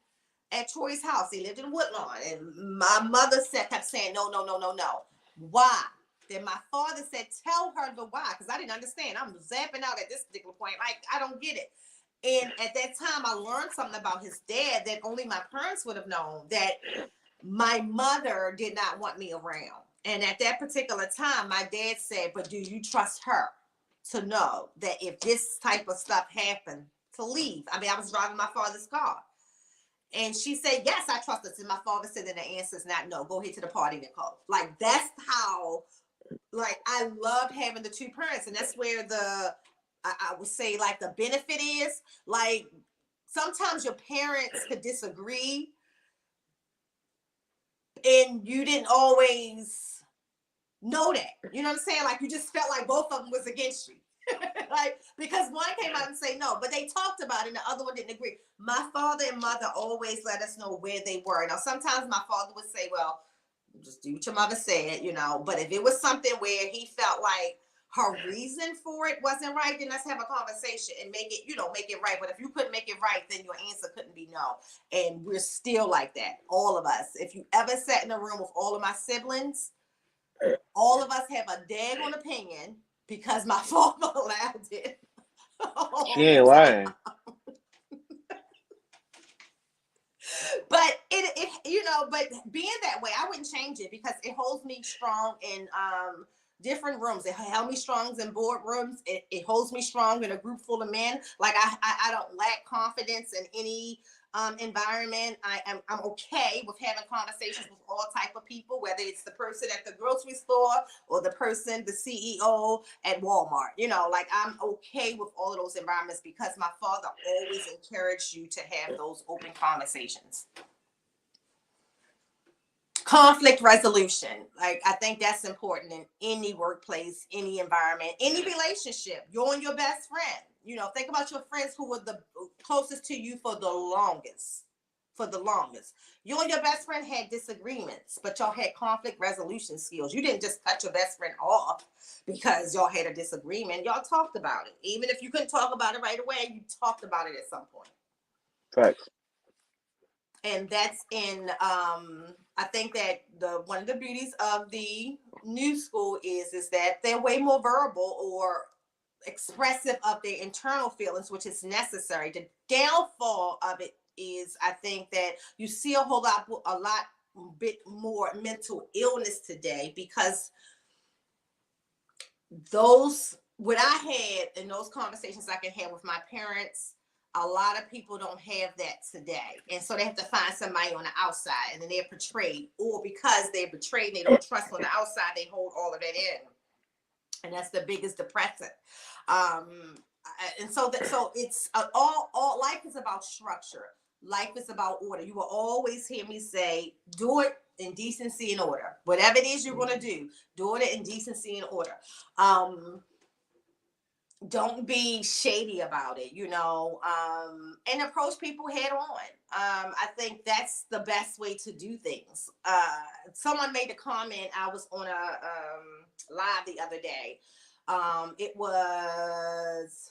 at Troy's house? He lived in Woodlawn. And my mother kept saying, no. Why? Then my father said, tell her the why. Because I didn't understand. I'm zapping out at this particular point. Like, I don't get it. And at that time, I learned something about his dad that only my parents would have known, that my mother did not want me around. And at that particular time, my dad said, but do you trust her to know that if this type of stuff happened, to leave? I mean, I was driving my father's car. And she said, yes, I trust us. And my father said, then the answer is not no. Go ahead to the party, Nicole. Like, that's how, like, I loved having the two parents. And that's where I would say, like, the benefit is, like, sometimes your parents could disagree and you didn't always know that. You know what I'm saying? Like, you just felt like both of them was against you. Like, because one came out and say no, but they talked about it and the other one didn't agree. My father and mother always let us know where they were. Now, sometimes my father would say, well, just do what your mother said, you know, but if it was something where he felt like her reason for it wasn't right, then let's have a conversation and make it, you know, make it right. But if you couldn't make it right, then your answer couldn't be no. And we're still like that, all of us. If you ever sat in a room with all of my siblings, all of us have a daggone opinion because my father allowed it. She ain't lying. But it you know, but being that way, I wouldn't change it because it holds me strong in different rooms. It held me strong in boardrooms. It holds me strong in a group full of men. Like I don't lack confidence in any environment. I'm okay with having conversations with all type of people, whether it's the person at the grocery store or the person, the CEO at Walmart. You know, like I'm okay with all of those environments because my father always encouraged you to have those open conversations. Conflict resolution. Like, I think that's important in any workplace, any environment, any relationship. You and your best friend. You know, think about your friends who were the closest to you for the longest. You and your best friend had disagreements, but y'all had conflict resolution skills. You didn't just cut your best friend off because y'all had a disagreement. Y'all talked about it. Even if you couldn't talk about it right away, you talked about it at some point. Facts. And that's in I think that one of the beauties of the new school is that they're way more verbal or expressive of their internal feelings, which is necessary. The downfall of it is, I think, that you see a bit more mental illness today because what I had in those conversations I can have with my parents, a lot of people don't have that today. And so they have to find somebody on the outside and then they're portrayed, or because they're betrayed and they don't trust on the outside, they hold all of that in. And that's the biggest depressant. And so it's all life is about structure. Life is about order. You will always hear me say, do it in decency and order. Whatever it is you're going to do it in decency and order. Don't be shady about it, you know, and approach people head on. I think that's the best way to do things. Someone made a comment. I was on a live the other day. It was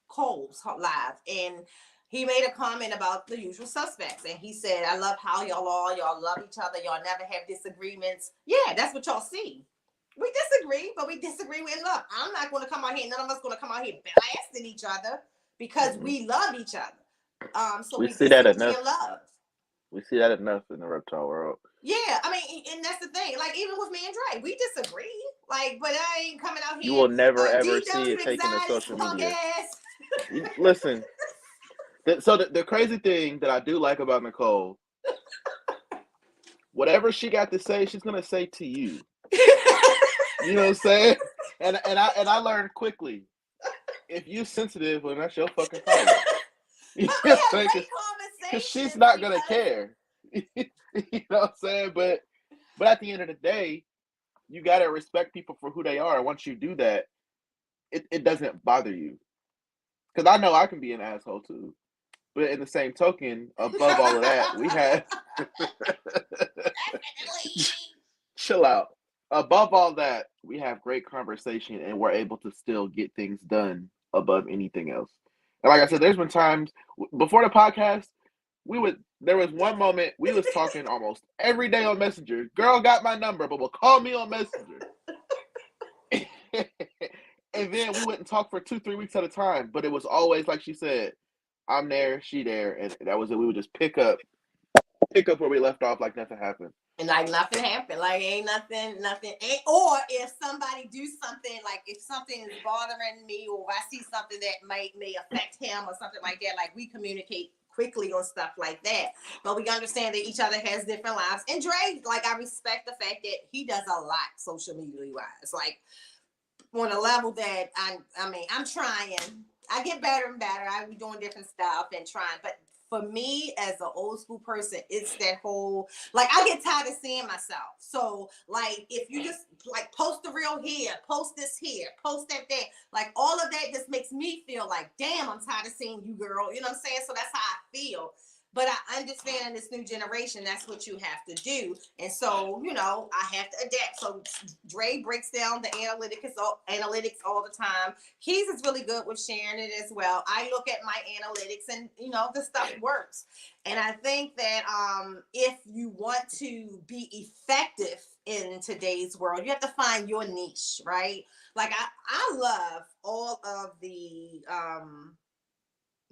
Cole's live, and he made a comment about the usual suspects. And he said, I love how y'all are. Y'all love each other. Y'all never have disagreements. Yeah, that's what y'all see. We disagree, but we disagree with love. I'm not going to come out here. None of us going to come out here blasting each other because we love each other. So we see that enough. Love. We see that enough in the reptile world. Yeah, I mean, and that's the thing. Like, even with me and Dre, we disagree. Like, but I ain't coming out here. You will never ever see it taken to social media. Listen. So the crazy thing that I do like about Nicole, whatever she got to say, she's gonna say to you. You know what I'm saying? And I learned quickly, if you sensitive, well, that's your fucking problem. You know what I'm saying? Because she's not gonna care. You know what I'm saying? But at the end of the day, you gotta respect people for who they are. And once you do that, it doesn't bother you. Because I know I can be an asshole too. But in the same token, above all of that, we have chill out. Above all that, we have great conversation and we're able to still get things done above anything else. And like I said, there's been times before the podcast, there was one moment we was talking almost every day on Messenger. Girl got my number, but will call me on Messenger. And then we wouldn't talk for 2-3 weeks at a time, but it was always like she said, I'm there, she there, and that was it. We would just pick up where we left off like nothing happened. And like nothing happened, like ain't nothing. Or if somebody do something, like if something is bothering me, or I see something that may affect him or something like that, like we communicate quickly on stuff like that. But we understand that each other has different lives. And Dre, like, I respect the fact that he does a lot social media wise, like on a level that I mean, I'm trying. I get better and better. I be doing different stuff and trying, but for me as an old school person, it's that whole, like, I get tired of seeing myself. So like, if you just like post the reel here, post this here, post that there, like all of that just makes me feel like, damn, I'm tired of seeing you, girl. You know what I'm saying? So that's how I feel. But I understand in this new generation, that's what you have to do. And so, you know, I have to adapt. So Dre breaks down the analytics all the time. Keys is really good with sharing it as well. I look at my analytics and, you know, the stuff works. And I think that if you want to be effective in today's world, you have to find your niche, right? Like I love all of the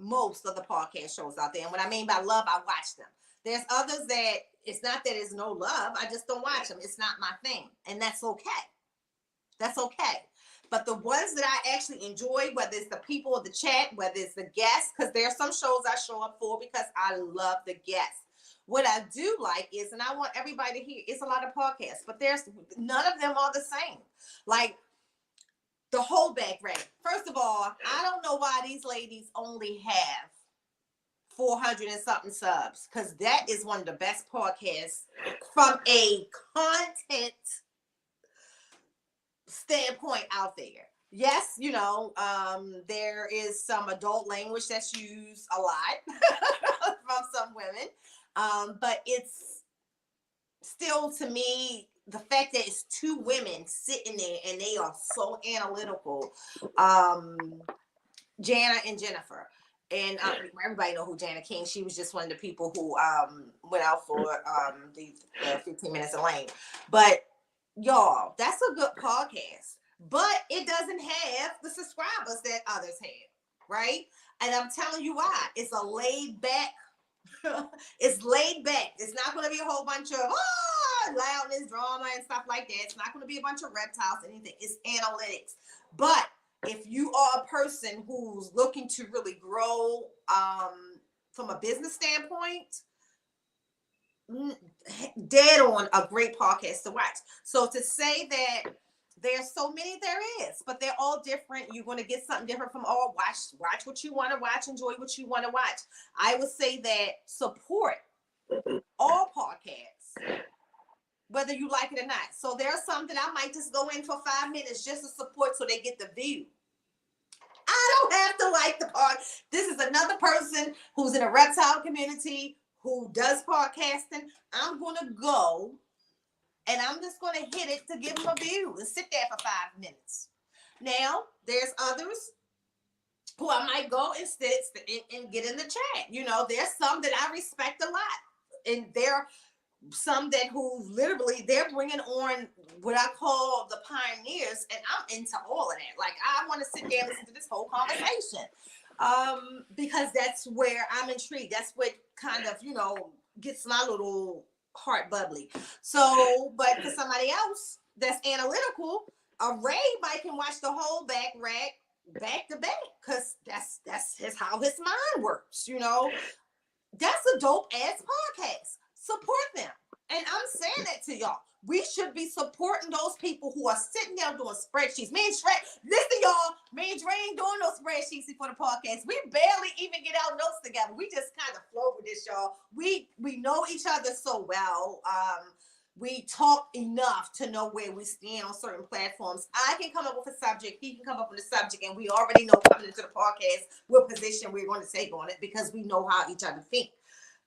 most of the podcast shows out there. And what I mean by love, I watch them. There's others that it's not that there's no love. I just don't watch them. It's not my thing. And that's okay. That's okay. But the ones that I actually enjoy, whether it's the people of the chat, whether it's the guests, because there are some shows I show up for because I love the guests. What I do like is, and I want everybody to hear, it's a lot of podcasts, but there's none of them are the same. Like, the holdback rate. First of all, I don't know why these ladies only have 400 and something subs, because that is one of the best podcasts from a content standpoint out there. Yes, you know, there is some adult language that's used a lot from some women, but it's still, to me, the fact that it's two women sitting there and they are so analytical, Jana and Jennifer. And everybody know who Jana King. She was just one of the people who went out for the 15 minutes of lane. But y'all, that's a good podcast. But it doesn't have the subscribers that others have, right? And I'm telling you why. It's a laid back. It's laid back. It's not going to be a whole bunch of loudness, drama, and stuff like that. It's not going to be a bunch of reptiles, anything. It's analytics. But if you are a person who's looking to really grow from a business standpoint, dead on a great podcast to watch. So to say that there's so many, there is, but they're all different. You're going to get something different from all. Watch what you want to watch, enjoy what you want to watch. I would say that support all podcasts, whether you like it or not. So there's some that I might just go in for 5 minutes just to support so they get the view. I don't have to like the part. This is another person who's in a reptile community who does podcasting. I'm going to go and I'm just going to hit it to give them a view and sit there for 5 minutes. Now, there's others who I might go and sit and get in the chat. You know, there's some that I respect a lot. And there are some that who literally, they're bringing on what I call the pioneers. And I'm into all of that. Like, I want to sit there and listen to this whole conversation. Because that's where I'm intrigued. That's what kind of, you know, gets my little heart bubbly. So, but for somebody else that's analytical, a Ray might can watch the whole back to back, because that's how his mind works, you know. That's a dope ass podcast. Support them. And I'm saying that to y'all. We should be supporting those people who are sitting there doing spreadsheets. Listen, y'all, me and Dre ain't doing no spreadsheets for the podcast. We barely even get our notes together. We just kind of flow with this, y'all. We know each other so well. We talk enough to know where we stand on certain platforms. I can come up with a subject, he can come up with a subject, and we already know coming into the podcast what position we're going to take on it because we know how each other think.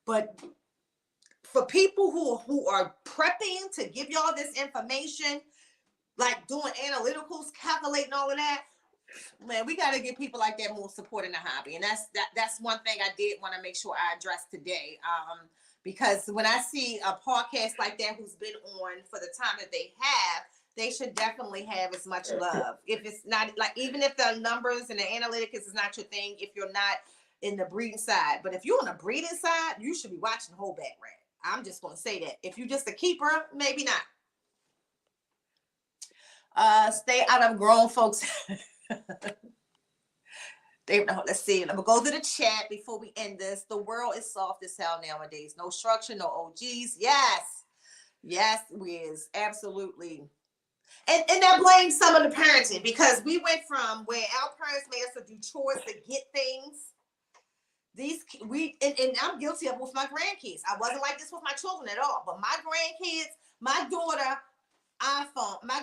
But for people who are prepping to give y'all this information, like doing analyticals, calculating all of that, man, we got to give people like that more support in the hobby. And that's one thing I did want to make sure I address today. Because when I see a podcast like that who's been on for the time that they have, they should definitely have as much love. If it's not, like, even if the numbers and the analytics is not your thing, if you're not in the breeding side. But if you're on the breeding side, you should be watching whole back rat. I'm just going to say that. If you're just a keeper, maybe not. Stay out of grown folks. Let's see. I'm gonna go to the chat before we end this. The world is soft as hell nowadays. No structure, no OGs. Yes, Wiz, absolutely. And that blames some of the parenting, because we went from where our parents made us to do chores to get things. And I'm guilty of it with my grandkids. I wasn't like this with my children at all, but my grandkids, my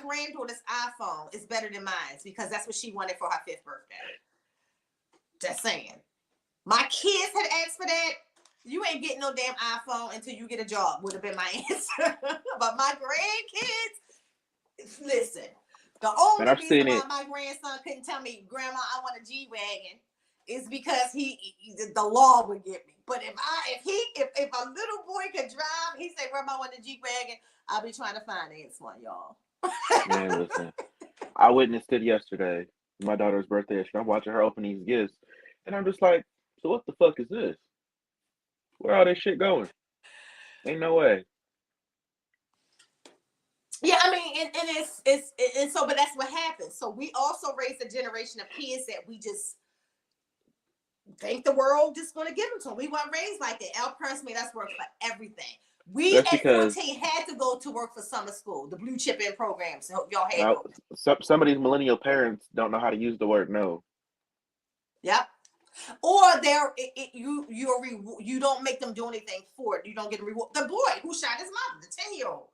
granddaughter's iPhone is better than mine, because that's what she wanted for her 5th birthday. Just saying. My kids had asked for that. You ain't getting no damn iPhone until you get a job, would have been my answer. But my grandkids, listen, the only reason why my grandson couldn't tell me, Grandma, I want a G-Wagon, is because the law would get me. But if a little boy could drive, he said, Grandma, I want a G-Wagon, I'll be trying to finance one, y'all. Man, listen, I witnessed it yesterday. My daughter's birthday. I'm watching her open these gifts, and I'm just like, so what the fuck is this? Where all this shit going? Ain't no way. Yeah, I mean, and so, but that's what happens. So we also raised a generation of kids that we just think the world just going to give them to them. We weren't raised like that. Our parents made us work for everything. We at 14 had to go to work for summer school, the blue chip in programs. So y'all had some of these millennial parents don't know how to use the word no. Yep. Or you don't make them do anything for it. You don't get a reward. The boy who shot his mother, the 10-year-old,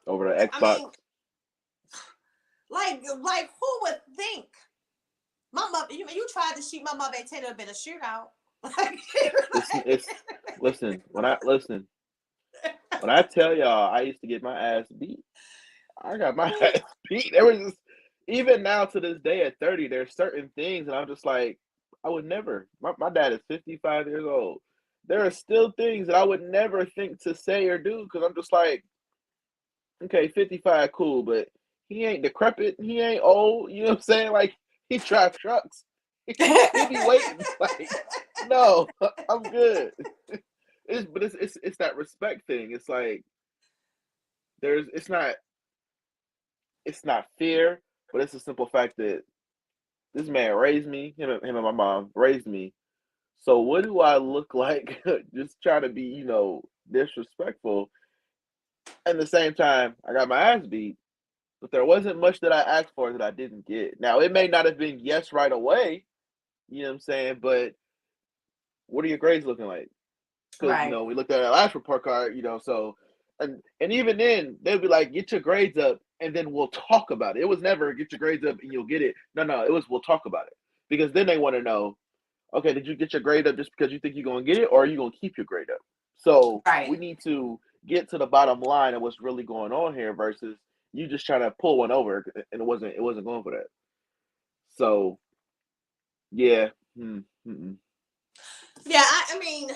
over the Xbox. I mean, like who would think? My mother, you tried to shoot my mother at 10, it would have been a shootout. Listen, when I tell y'all I used to get my ass beat, I got my ass beat. There was just, even now to this day at 30, there's certain things and I'm just like, I would never. My dad is 55 years old. There are still things that I would never think to say or do, because I'm just like, okay, 55, cool, but he ain't decrepit. He ain't old. You know what I'm saying? Like, he drives trucks. He be waiting. Like, no, I'm good. It's that respect thing. It's like it's not fear, but it's a simple fact that this man raised me. Him and my mom raised me. So what do I look like? Just trying to be, disrespectful. At the same time, I got my ass beat, but there wasn't much that I asked for that I didn't get. Now, it may not have been yes right away, you know what I'm saying? But what are your grades looking like? Because, we looked at our last report card, so, and even then, they'd be like, get your grades up, and then we'll talk about it. It was never, get your grades up and you'll get it. No, it was, we'll talk about it. Because then they want to know, okay, did you get your grade up just because you think you're going to get it, or are you going to keep your grade up? So we need to get to the bottom line of what's really going on here versus you just trying to pull one over, and it wasn't going for that. So, yeah. Yeah, I mean,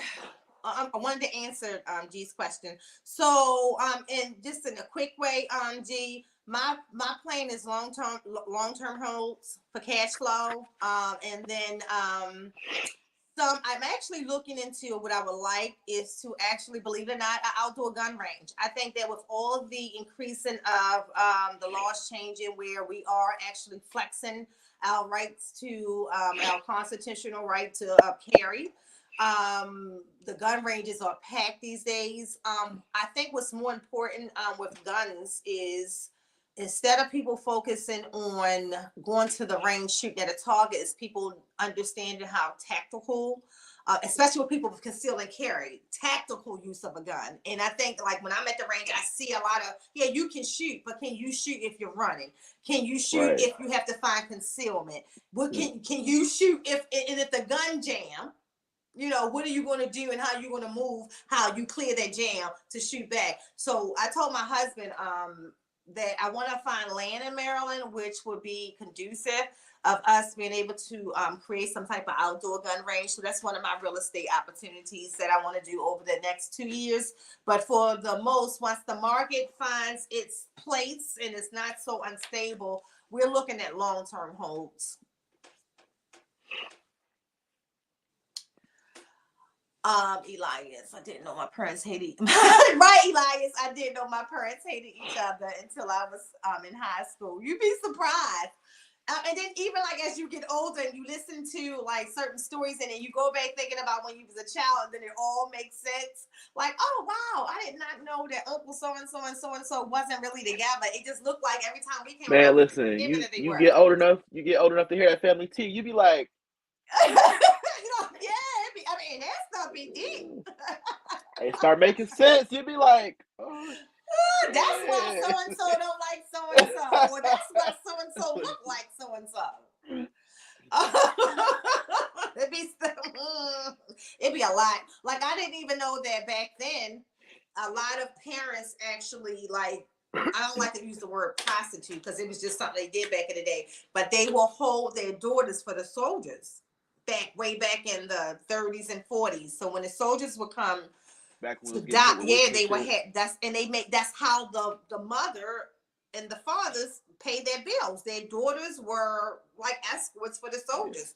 I wanted to answer G's question. So, and just in a quick way, G, my plan is long-term holds for cash flow, and then I'm actually looking into what I would like is to actually, believe it or not, an outdoor gun range. I think that with all the increasing of the laws changing, where we are actually flexing our rights to our constitutional right to carry. The gun ranges are packed these days. I think what's more important with guns is, instead of people focusing on going to the range shooting at a target, is people understanding how tactical, especially with people with conceal and carry, tactical use of a gun. And I think, like, when I'm at the range, I see a lot of, you can shoot, but can you shoot if you're running? Can you shoot if you have to find concealment? What can you shoot if the gun jam? What are you going to do and how you going to move, how you clear that jam to shoot back? So I told my husband that I want to find land in Maryland, which would be conducive of us being able to create some type of outdoor gun range. So that's one of my real estate opportunities that I want to do over the next 2 years. But for the most, once the market finds its place and it's not so unstable, we're looking at long-term holds. Elias, I didn't know my parents hated right, Elias, I didn't know my parents hated each other until I was in high school. You'd be surprised. And then even like as you get older and you listen to like certain stories and then you go back thinking about when you was a child and then it all makes sense. Like, oh wow, I did not know that Uncle so and so and so and so wasn't really together. It just looked like every time we came Man, around, listen, given that they you were. get old enough, to hear that family tea. You be like, Yeah, I mean that stuff be deep. it start making sense. You be like, oh, That's why so and so don't like so and so, or that's why so and so look like so and so. It'd be a lot. Like I didn't even know that back then. A lot of parents actually like. I don't like to use the word prostitute because it was just something they did back in the day. But they will hold their daughters for the soldiers way back in the 30s and 40s. So when the soldiers would come to die, yeah, they would have that's how the mother and the fathers paid their bills. Their daughters were like escorts for the soldiers.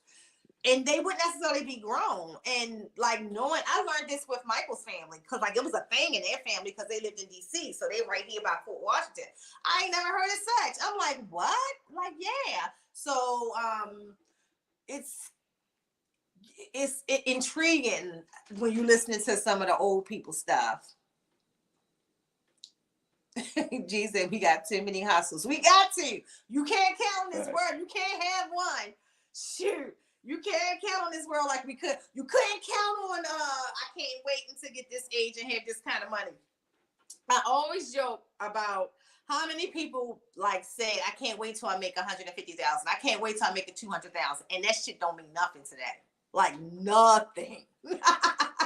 And they wouldn't necessarily be grown. And like knowing, I learned this with Michael's family because like it was a thing in their family because they lived in DC. So they right here by Fort Washington. I ain't never heard of such. I'm like, what? Like, yeah. So it's intriguing when you listening to some of the old people stuff. G said we got too many hustles. We got to. You can't count on this world. You can't have one. Shoot. You can't count on this world like we could. You couldn't count on I can't wait until get this age and have this kind of money. I always joke about how many people like say I can't wait till I make 150,000. I can't wait till I make 200,000. And that shit don't mean nothing today. Like nothing.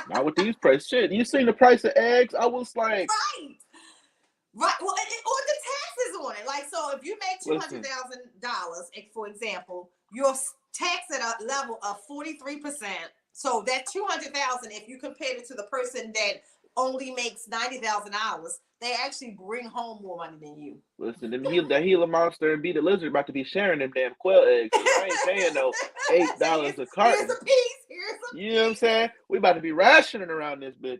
Not with these prices. Shit, you seen the price of eggs? I was like, right. Well, or the taxes on it. Like, so if you make $200,000, for example, your tax at a level of 43%. So that 200,000, if you compare it to the person that only makes $90,000, they actually bring home more money than you. Listen, the Gila monster and Be the Lizard about to be sharing them damn quail eggs. I ain't paying no $8 a carton. Here's a piece. You know what I'm saying? We about to be rationing around this bitch.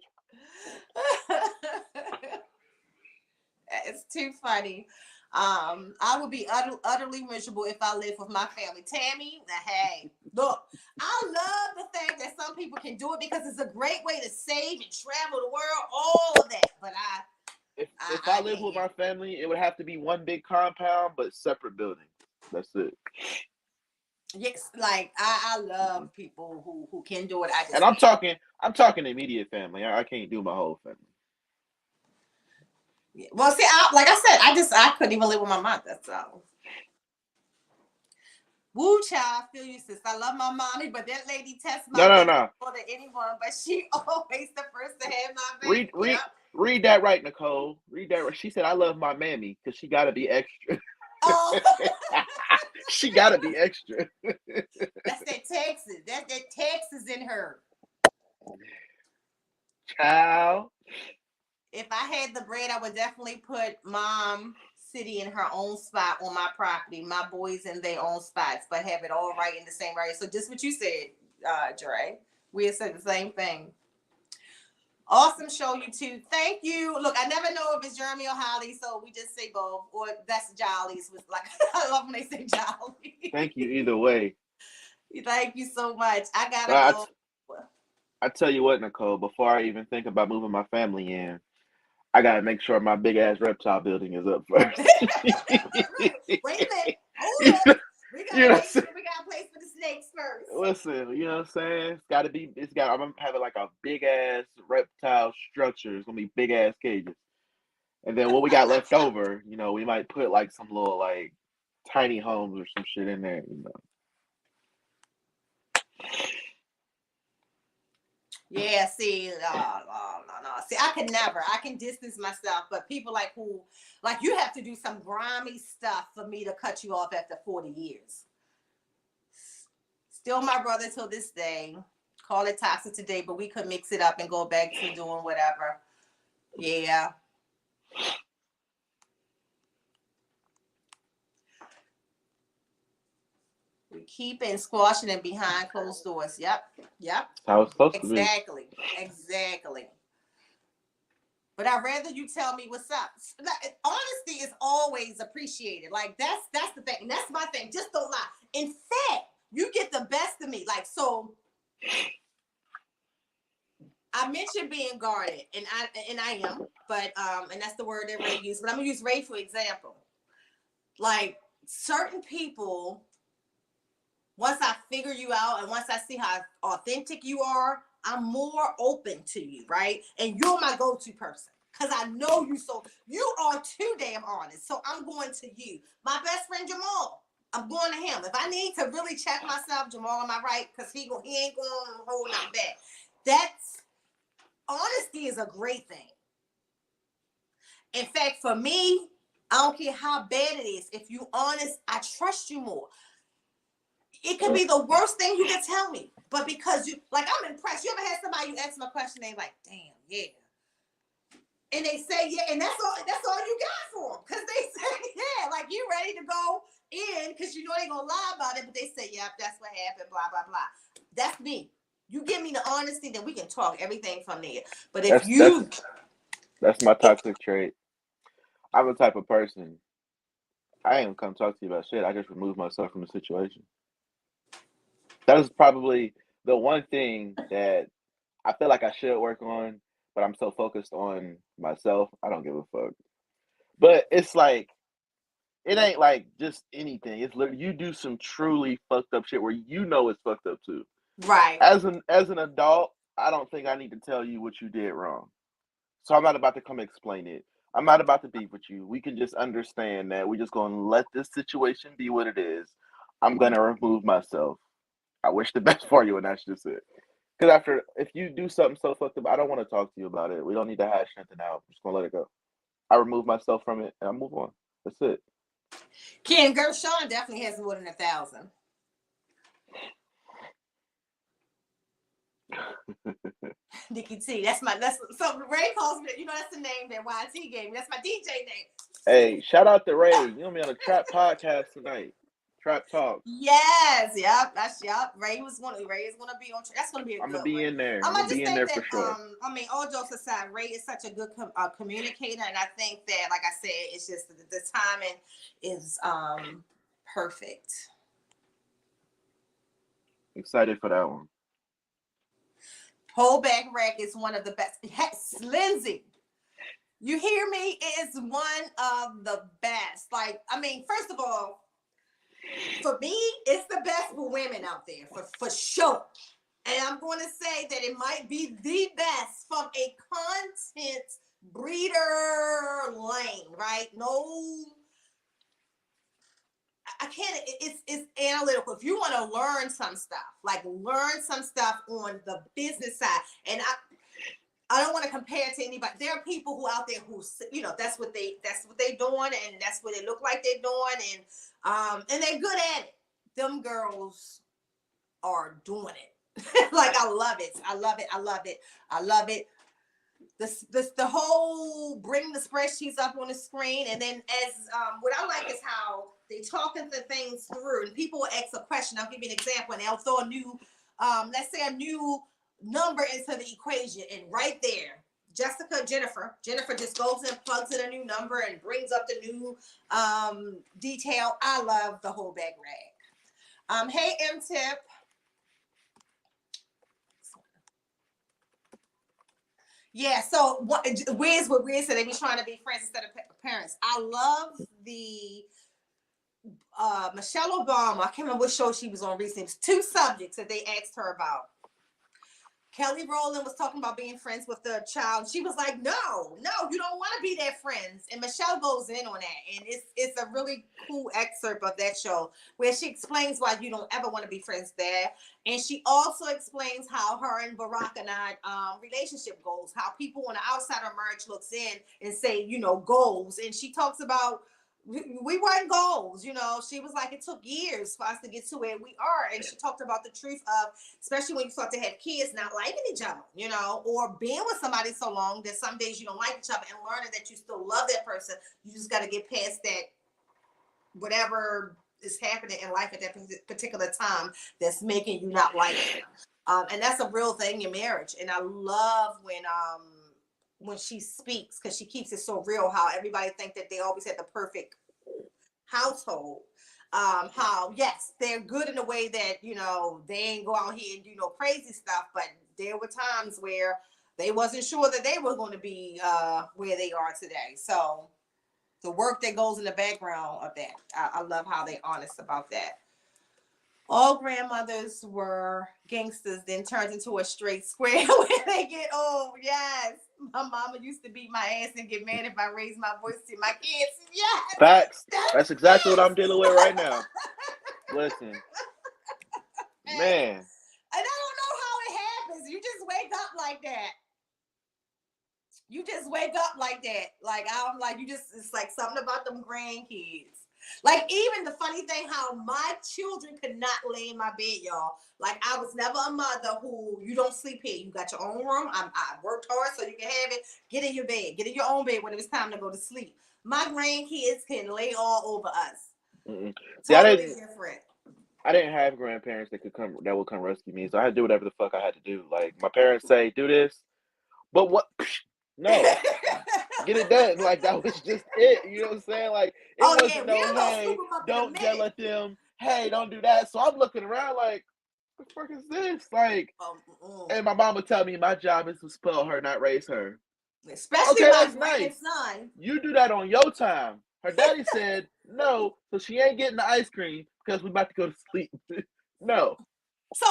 It's too funny. I would be utterly miserable if I lived with my family. Tammy, hey, look, I love the fact that some people can do it because it's a great way to save and travel the world, all of that. But if I live with my family, it would have to be one big compound, but separate buildings. That's it. Yes, like I love people who can do it. And I'm talking immediate family. I can't do my whole family. Yeah. Well, see, like I said, I couldn't even live with my mother. So, woo, child, I feel you, sis. I love my mommy, but that lady tests my no. more than anyone. But she always the first to have my baby. Read that right, Nicole. Read that right. She said, "I love my mammy because she got to be extra." Oh, she got to be extra. That's that Texas. That's that Texas in her. Child. If I had the bread, I would definitely put Mom City in her own spot on my property, my boys in their own spots, but have it all right in the same area. So just what you said, Dre. We had said the same thing. Awesome show, you two. Thank you. Look, I never know if it's Jeremy or Holly, so we just say both. Or that's Jolly's. Like I love when they say Jolly. Thank you either way. Thank you so much. I gotta go. I tell you what, Nicole, before I even think about moving my family in, I gotta make sure my big ass reptile building is up first. Wait a minute. Hold on. We gotta place for the snakes first. Listen, you know what I'm saying? I'm having like a big ass reptile structure. It's gonna be big ass cages. And then what we got left over, we might put like some little like tiny homes or some shit in there, Yeah, see, no. See, I can distance myself, but people who you have to do some grimy stuff for me to cut you off after 40 years. Still my brother till this day. Call it toxic today, but we could mix it up and go back to doing whatever. Yeah. We keep it squashing it behind closed doors. Yep. How it's supposed to be. Exactly. but I'd rather you tell me what's up. So honesty is always appreciated. Like that's the thing. And that's my thing. Just don't lie. In fact, you get the best of me. Like, so I mentioned being guarded, and I am, but and that's the word that Ray used. But I'm gonna use Ray for example. Like certain people, once I figure you out and once I see how authentic you are, I'm more open to you, right? And you're my go-to person because I know you, so you are too damn honest. So I'm going to you. My best friend Jamal, I'm going to him. If I need to really check myself, Jamal, am I right? Because he ain't going to hold nothing back. That's honesty is a great thing. In fact, for me, I don't care how bad it is. If you're honest, I trust you more. It could be the worst thing you can tell me, but because you, like, I'm impressed. You ever had somebody, you ask them a question, they like, damn, yeah. And they say, yeah, and that's all you got for them. Because they say, yeah, like, you ready to go in because you know they're going to lie about it, but they say, yeah, that's what happened, blah, blah, blah. That's me. You give me the honesty, then we can talk everything from there. But if that's my toxic trait. I'm the type of person, I ain't gonna come talk to you about shit. I just remove myself from the situation. That is probably the one thing that I feel like I should work on, but I'm so focused on myself, I don't give a fuck. But it's like, it ain't like just anything. It's literally you do some truly fucked up shit where you know it's fucked up too. right. As an adult, I don't think I need to tell you what you did wrong. So I'm not about to come explain it. I'm not about to beef with you. We can just understand that we're just going to let this situation be what it is. I'm going to remove myself. I wish the best for you, and that's just it. Because if you do something so fucked up, I don't want to talk to you about it. We don't need to hash something out. I'm just going to let it go. I remove myself from it, and I move on. That's it. Ken Gershon definitely has more than 1,000. Nikki T, that's so Ray calls me, that's the name that YT gave me. That's my DJ name. Hey, shout out to Ray. You're gonna be on a trap podcast tonight. Trap Talk. Yes, yep. Ray is gonna be on. That's gonna be a I'm good gonna be one. in there. I'm gonna just be in think there that for sure. all jokes aside, Ray is such a good communicator, and I think that, like I said, it's just the timing is perfect. Excited for that one. Hold back rack is one of the best. Yes, Lindsay, you hear me? It is one of the best. Like, I mean, first of all, for me, it's the best for women out there, for sure. And I'm going to say that it might be the best from a content breeder lane, right? No, I can't. It's analytical. If you want to learn some stuff on the business side, and I don't want to compare it to anybody. There are people who out there who, that's what they doing, and that's what they look like they're doing, and they're good at it. Them girls are doing it. Like, I love it. I love it. I love it. I love it. The whole bring the spreadsheets up on the screen, and then as what I like is how they talking the things through, and people will ask a question. I'll give you an example, and they'll throw a new, let's say a new number into the equation, and right there, Jennifer just goes and plugs in a new number and brings up the new detail. I love the whole bag rag. Hey M-Tip. Yeah, so Wiz said they be trying to be friends instead of parents. I love the Michelle Obama. I can't remember what show she was on recently. It was 2 subjects that they asked her about. Kelly Rowland was talking about being friends with the child. She was like, no, you don't want to be their friends. And Michelle goes in on that. And it's a really cool excerpt of that show where she explains why you don't ever want to be friends there. And she also explains how her and Barack and I relationship goals, how people on the outside of marriage looks in and say, goals. And she talks about we weren't goals, She was like, it took years for us to get to where we are. And she talked about the truth of, especially when you start to have kids, not liking each other, or being with somebody so long that some days you don't like each other, and learning that you still love that person. You just got to get past that, whatever is happening in life at that particular time that's making you not like it. And that's a real thing in marriage. And I love when when she speaks, because she keeps it so real, how everybody think that they always had the perfect household. How, yes, they're good in a way that, they ain't go out here and do no crazy stuff, but there were times where they wasn't sure that they were going to be where they are today. So the work that goes in the background of that, I love how they honest about that. All grandmothers were gangsters, then turned into a straight square when they get old. Yes. My mama used to beat my ass and get mad if I raised my voice to my kids. Yes. Facts. That's exactly what I'm dealing with right now. Listen. Man. And I don't know how it happens. You just wake up like that. You just wake up like that. Like, I'm like, it's like something about them grandkids. Like, even the funny thing, how my children could not lay in my bed, y'all. Like, I was never a mother who, you don't sleep here. You got your own room. I worked hard so you can have it. Get in your bed. Get in your own bed when it was time to go to sleep. My grandkids can lay all over us. Mm-mm. Totally different. I didn't have grandparents that would come rescue me, so I had to do whatever the fuck I had to do. Like, my parents say, do this, but what? No. Get it done. Like, that was just it. You know what I'm saying? Like, it wasn't hey, don't yell at them. Hey, don't do that. So I'm looking around like, what the fuck is this? Like, and my mom would tell me my job is to spoil her, not raise her. Especially my grandson. You do that on your time. Her daddy said no, so she ain't getting the ice cream because we about to go to sleep. No. So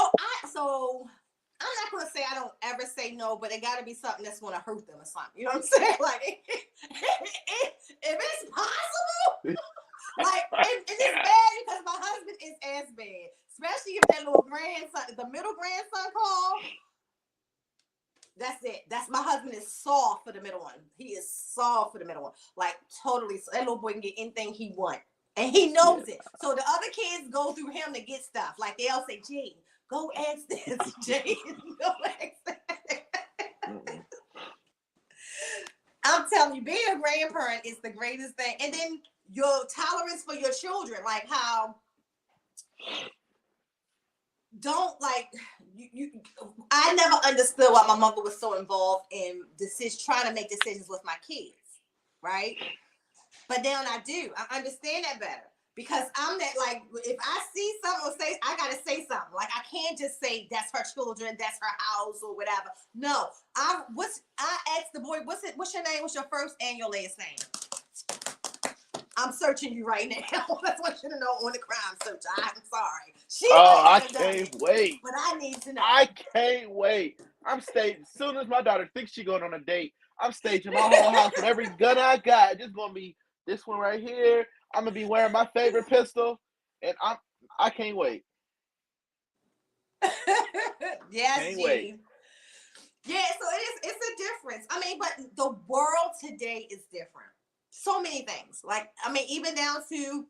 I'm not going to say I don't ever say no, but it got to be something that's going to hurt them or something. You know what I'm saying? Like, if it's possible, like, it's bad because my husband is as bad. Especially if that little grandson, the middle grandson call. That's it. That's my husband is soft for the middle one. He is soft for the middle one. Like, totally. So that little boy can get anything he wants. And he knows it. So the other kids go through him to get stuff. Like, they all say, Jade, go ask this. Jade, go ask that. I'm telling you, being a grandparent is the greatest thing. And then your tolerance for your children. Like, how I never understood why my mother was so involved in trying to make decisions with my kids, right? But now I do. I understand that better because I'm that, like, if I see something or say, I gotta say something. Like, I can't just say that's her children, that's her house or whatever. No, I asked the boy, what's your name? What's your first and your last name? I'm searching you right now. That's what I should have known on the crime search. I'm sorry. I can't wait. But I need to know. I can't wait. I'm staging. As soon as my daughter thinks she's going on a date, I'm staging my whole house with every gun I got. Just gonna be this one right here. I'm gonna be wearing my favorite pistol, and I can't wait. Yes, can't wait. Yeah, so it's a difference. I mean, but the world today is different. So many things. Like, I mean, even down to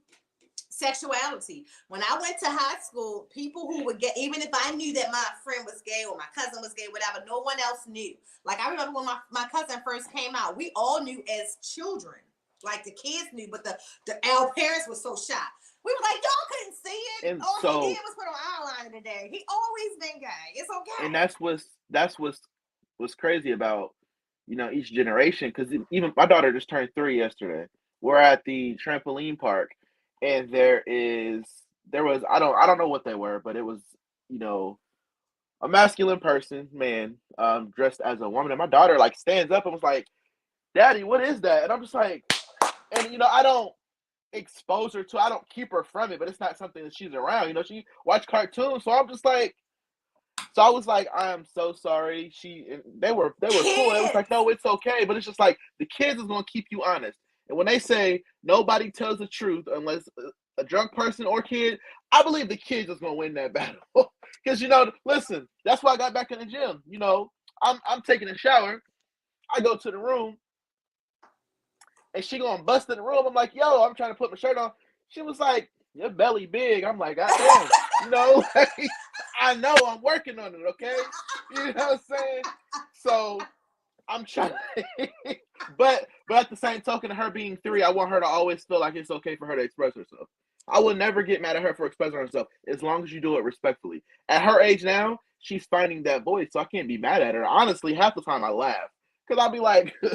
sexuality. When I went to high school, people who would get, even if I knew that my friend was gay or my cousin was gay, whatever, no one else knew. Like, I remember when my cousin first came out, we all knew as children. Like, the kids knew, but our parents were so shocked. We were like, y'all couldn't see it. And all he did was put on eyeliner today. He always been gay. It's okay. And that's what's crazy about, each generation, because even my daughter just turned 3 yesterday. We're at the trampoline park, and there was I don't know what they were, but it was a masculine person, man, dressed as a woman, and my daughter like stands up and was like, "Daddy, what is that?" And I'm just like, and I don't expose her to, I don't keep her from it, but it's not something that she's around. She watch cartoons, so I'm just like. So I was like, I am so sorry. They were cool. It was like, no, it's okay. But it's just like the kids is gonna keep you honest. And when they say nobody tells the truth unless a drunk person or kid, I believe the kids is gonna win that battle. Because listen, that's why I got back in the gym. I'm taking a shower. I go to the room, and she gonna bust in the room. I'm like, yo, I'm trying to put my shirt on. She was like, your belly big. I'm like, I am. I know I'm working on it, okay? You know what I'm saying? So I'm trying but at the same token of her being 3, I want her to always feel like it's okay for her to express herself. I will never get mad at her for expressing herself as long as you do it respectfully. At her age now, she's finding that voice, so I can't be mad at her. Honestly, half the time I laugh Because I'll be like, who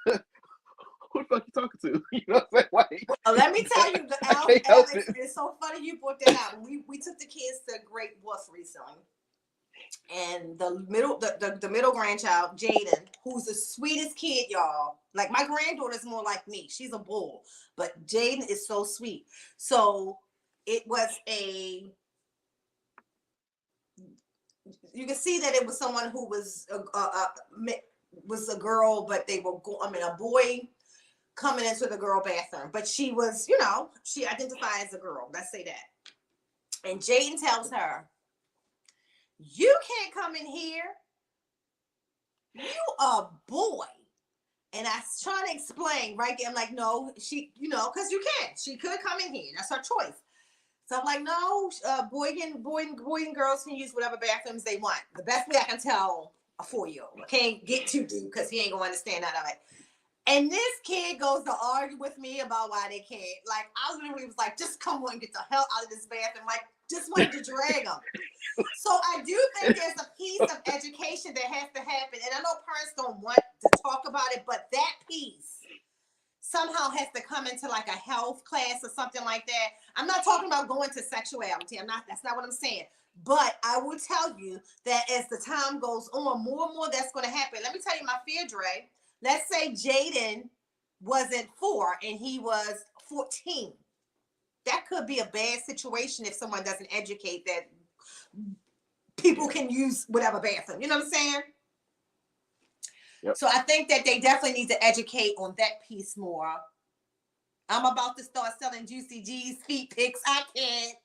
the fuck you talking to? You know what I'm saying? Like, Let me tell you, I can't help Alex, it. it's so funny you brought that out. We took the kids to Great Wolf recently. And the middle grandchild, Jaden, who's the sweetest kid, y'all. Like my granddaughter's more like me. She's a bull, but Jaden is so sweet. So it was you can see that it was someone who was a girl, but they were a boy coming into the girl bathroom. But she was, she identified as a girl. Let's say that. And Jaden tells her, "You can't come in here. You a boy." And I was trying to explain right there. I'm like, no, she, because you can't. She could come in here. That's her choice. So I'm like, no, boy and girls can use whatever bathrooms they want. The best way I can tell a 4-year-old. I can't get too deep because he ain't gonna understand none of it. And this kid goes to argue with me about why they can't. Like, I literally was like, just come on and get the hell out of this bathroom. Like, just wanted to drag them. So I do think there's a piece of education that has to happen. And I know parents don't want to talk about it, but that piece somehow has to come into like a health class or something like that. I'm not talking about going to sexuality. That's not what I'm saying. But I will tell you that as the time goes on, more and more that's going to happen. Let me tell you my fear, Dre. Let's say Jaden wasn't 4 and he was 14. That could be a bad situation if someone doesn't educate that people can use whatever bathroom. You know what I'm saying? Yep. So I think that they definitely need to educate on that piece more. I'm about to start selling Juicy G's feet pics. I can't.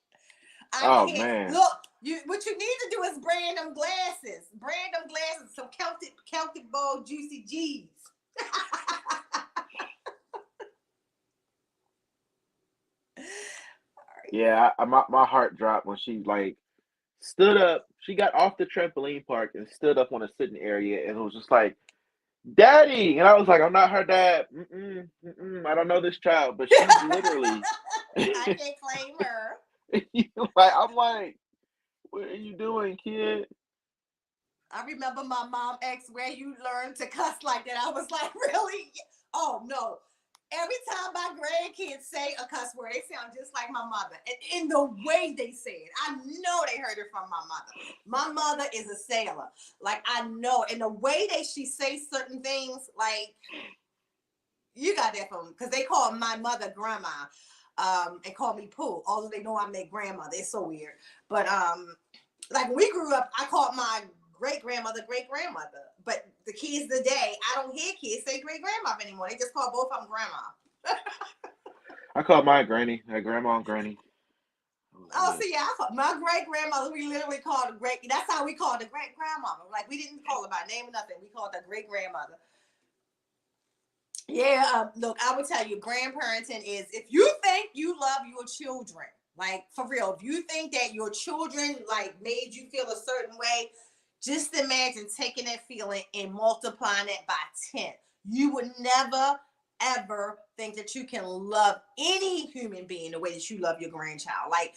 Man. Look, what you need to do is brand them glasses. Some Celtic Bowl Juicy G's. Yeah, my heart dropped when she like stood up. She got off the trampoline park and stood up on a sitting area and it was just like, "Daddy," and I was like, "I'm not her dad. I don't know this child," but she's literally. I can't claim her. Like, I'm like, "What are you doing, kid?" I remember my mom asked where you learned to cuss like that. I was like, really? Oh no. Every time my grandkids say a cuss word, they sound just like my mother. And in the way they say it, I know they heard it from my mother. My mother is a sailor. Like, I know. And the way she say certain things, like, you got that from, because they call my mother grandma and call me Pooh, although they know I'm their grandmother. It's so weird. But, like, when we grew up, I called my great-grandmother, but the kids today, I don't hear kids say great-grandma anymore. They just call both of them grandma. I call mine Granny, grandma and Granny. Oh, see, my great-grandmother, we literally called that's how we called the great-grandmother. Like, we didn't call her by name or nothing. We called her great-grandmother. Yeah, look, I would tell you, grandparenting is, if you think you love your children, like, for real, if you think that your children, like, made you feel a certain way, just imagine taking that feeling and multiplying it by 10. You would never, ever think that you can love any human being the way that you love your grandchild. Like,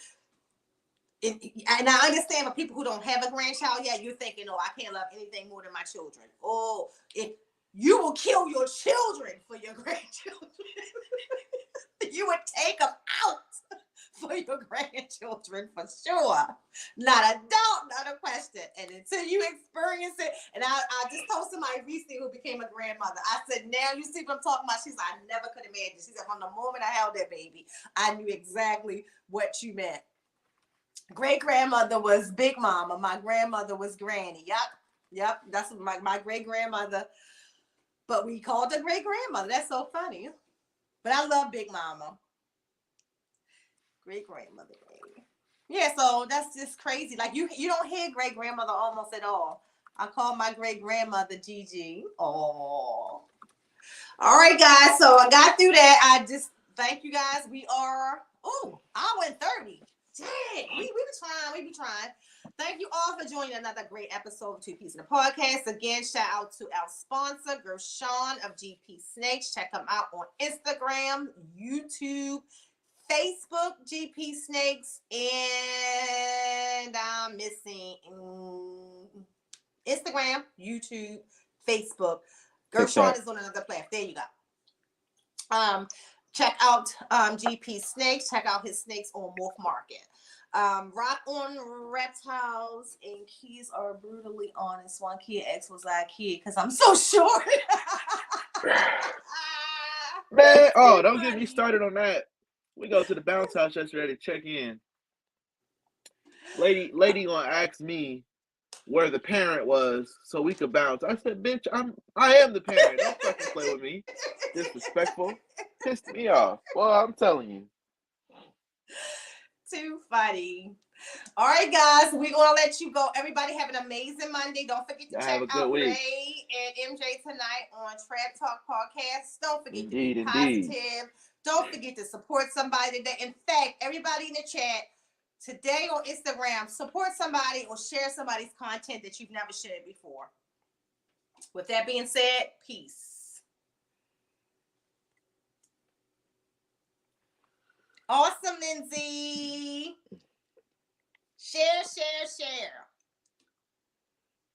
and I understand for people who don't have a grandchild yet, you're thinking, "Oh, I can't love anything more than my children." Oh, if you will kill your children for your grandchildren. You would take them out for your grandchildren for sure. Not a doubt, not a question. And until you experience it, and I just told somebody recently who became a grandmother, I said, "Now you see what I'm talking about." She's like, "I never could imagine." She said, "From the moment I held that baby, I knew exactly what you meant." Great grandmother was Big Mama. My grandmother was Granny. Yep. That's my great grandmother. But we called her great grandmother. That's so funny. But I love Big Mama. Great grandmother. Yeah, so that's just crazy. Like, you don't hear great grandmother almost at all. I call my great grandmother Gigi. Oh. All right, guys. So I got through that. I just thank you guys. We are hour and 30. Dang, we be trying. Thank you all for joining another great episode of Two Pieces in the Podcast. Again, shout out to our sponsor, Gershon of GP Snakes. Check them out on Instagram, YouTube, Facebook, GP Snakes, and I'm missing Instagram, YouTube, Facebook. Gershon is on another platform. There you go. Check out GP Snakes. Check out his snakes on Wolf Market. Rock on Reptiles and Keys Are Brutally Honest. One kid X was like kid because I'm so short. Man, oh, don't get me started on that. We go to the bounce house yesterday to check in. Lady gonna ask me where the parent was so we could bounce. I said, bitch, I am the parent. Don't fucking play with me. Disrespectful. Pissed me off. Well, I'm telling you. Too funny. All right, guys, we're gonna let you go. Everybody have an amazing Monday. Don't forget to check out Ray and MJ tonight on Trap Talk Podcast. Don't forget to be positive. Don't forget to support somebody today. In fact, everybody in the chat today on Instagram, support somebody or share somebody's content that you've never shared before. With that being said, peace. Awesome, Lindsay. Share.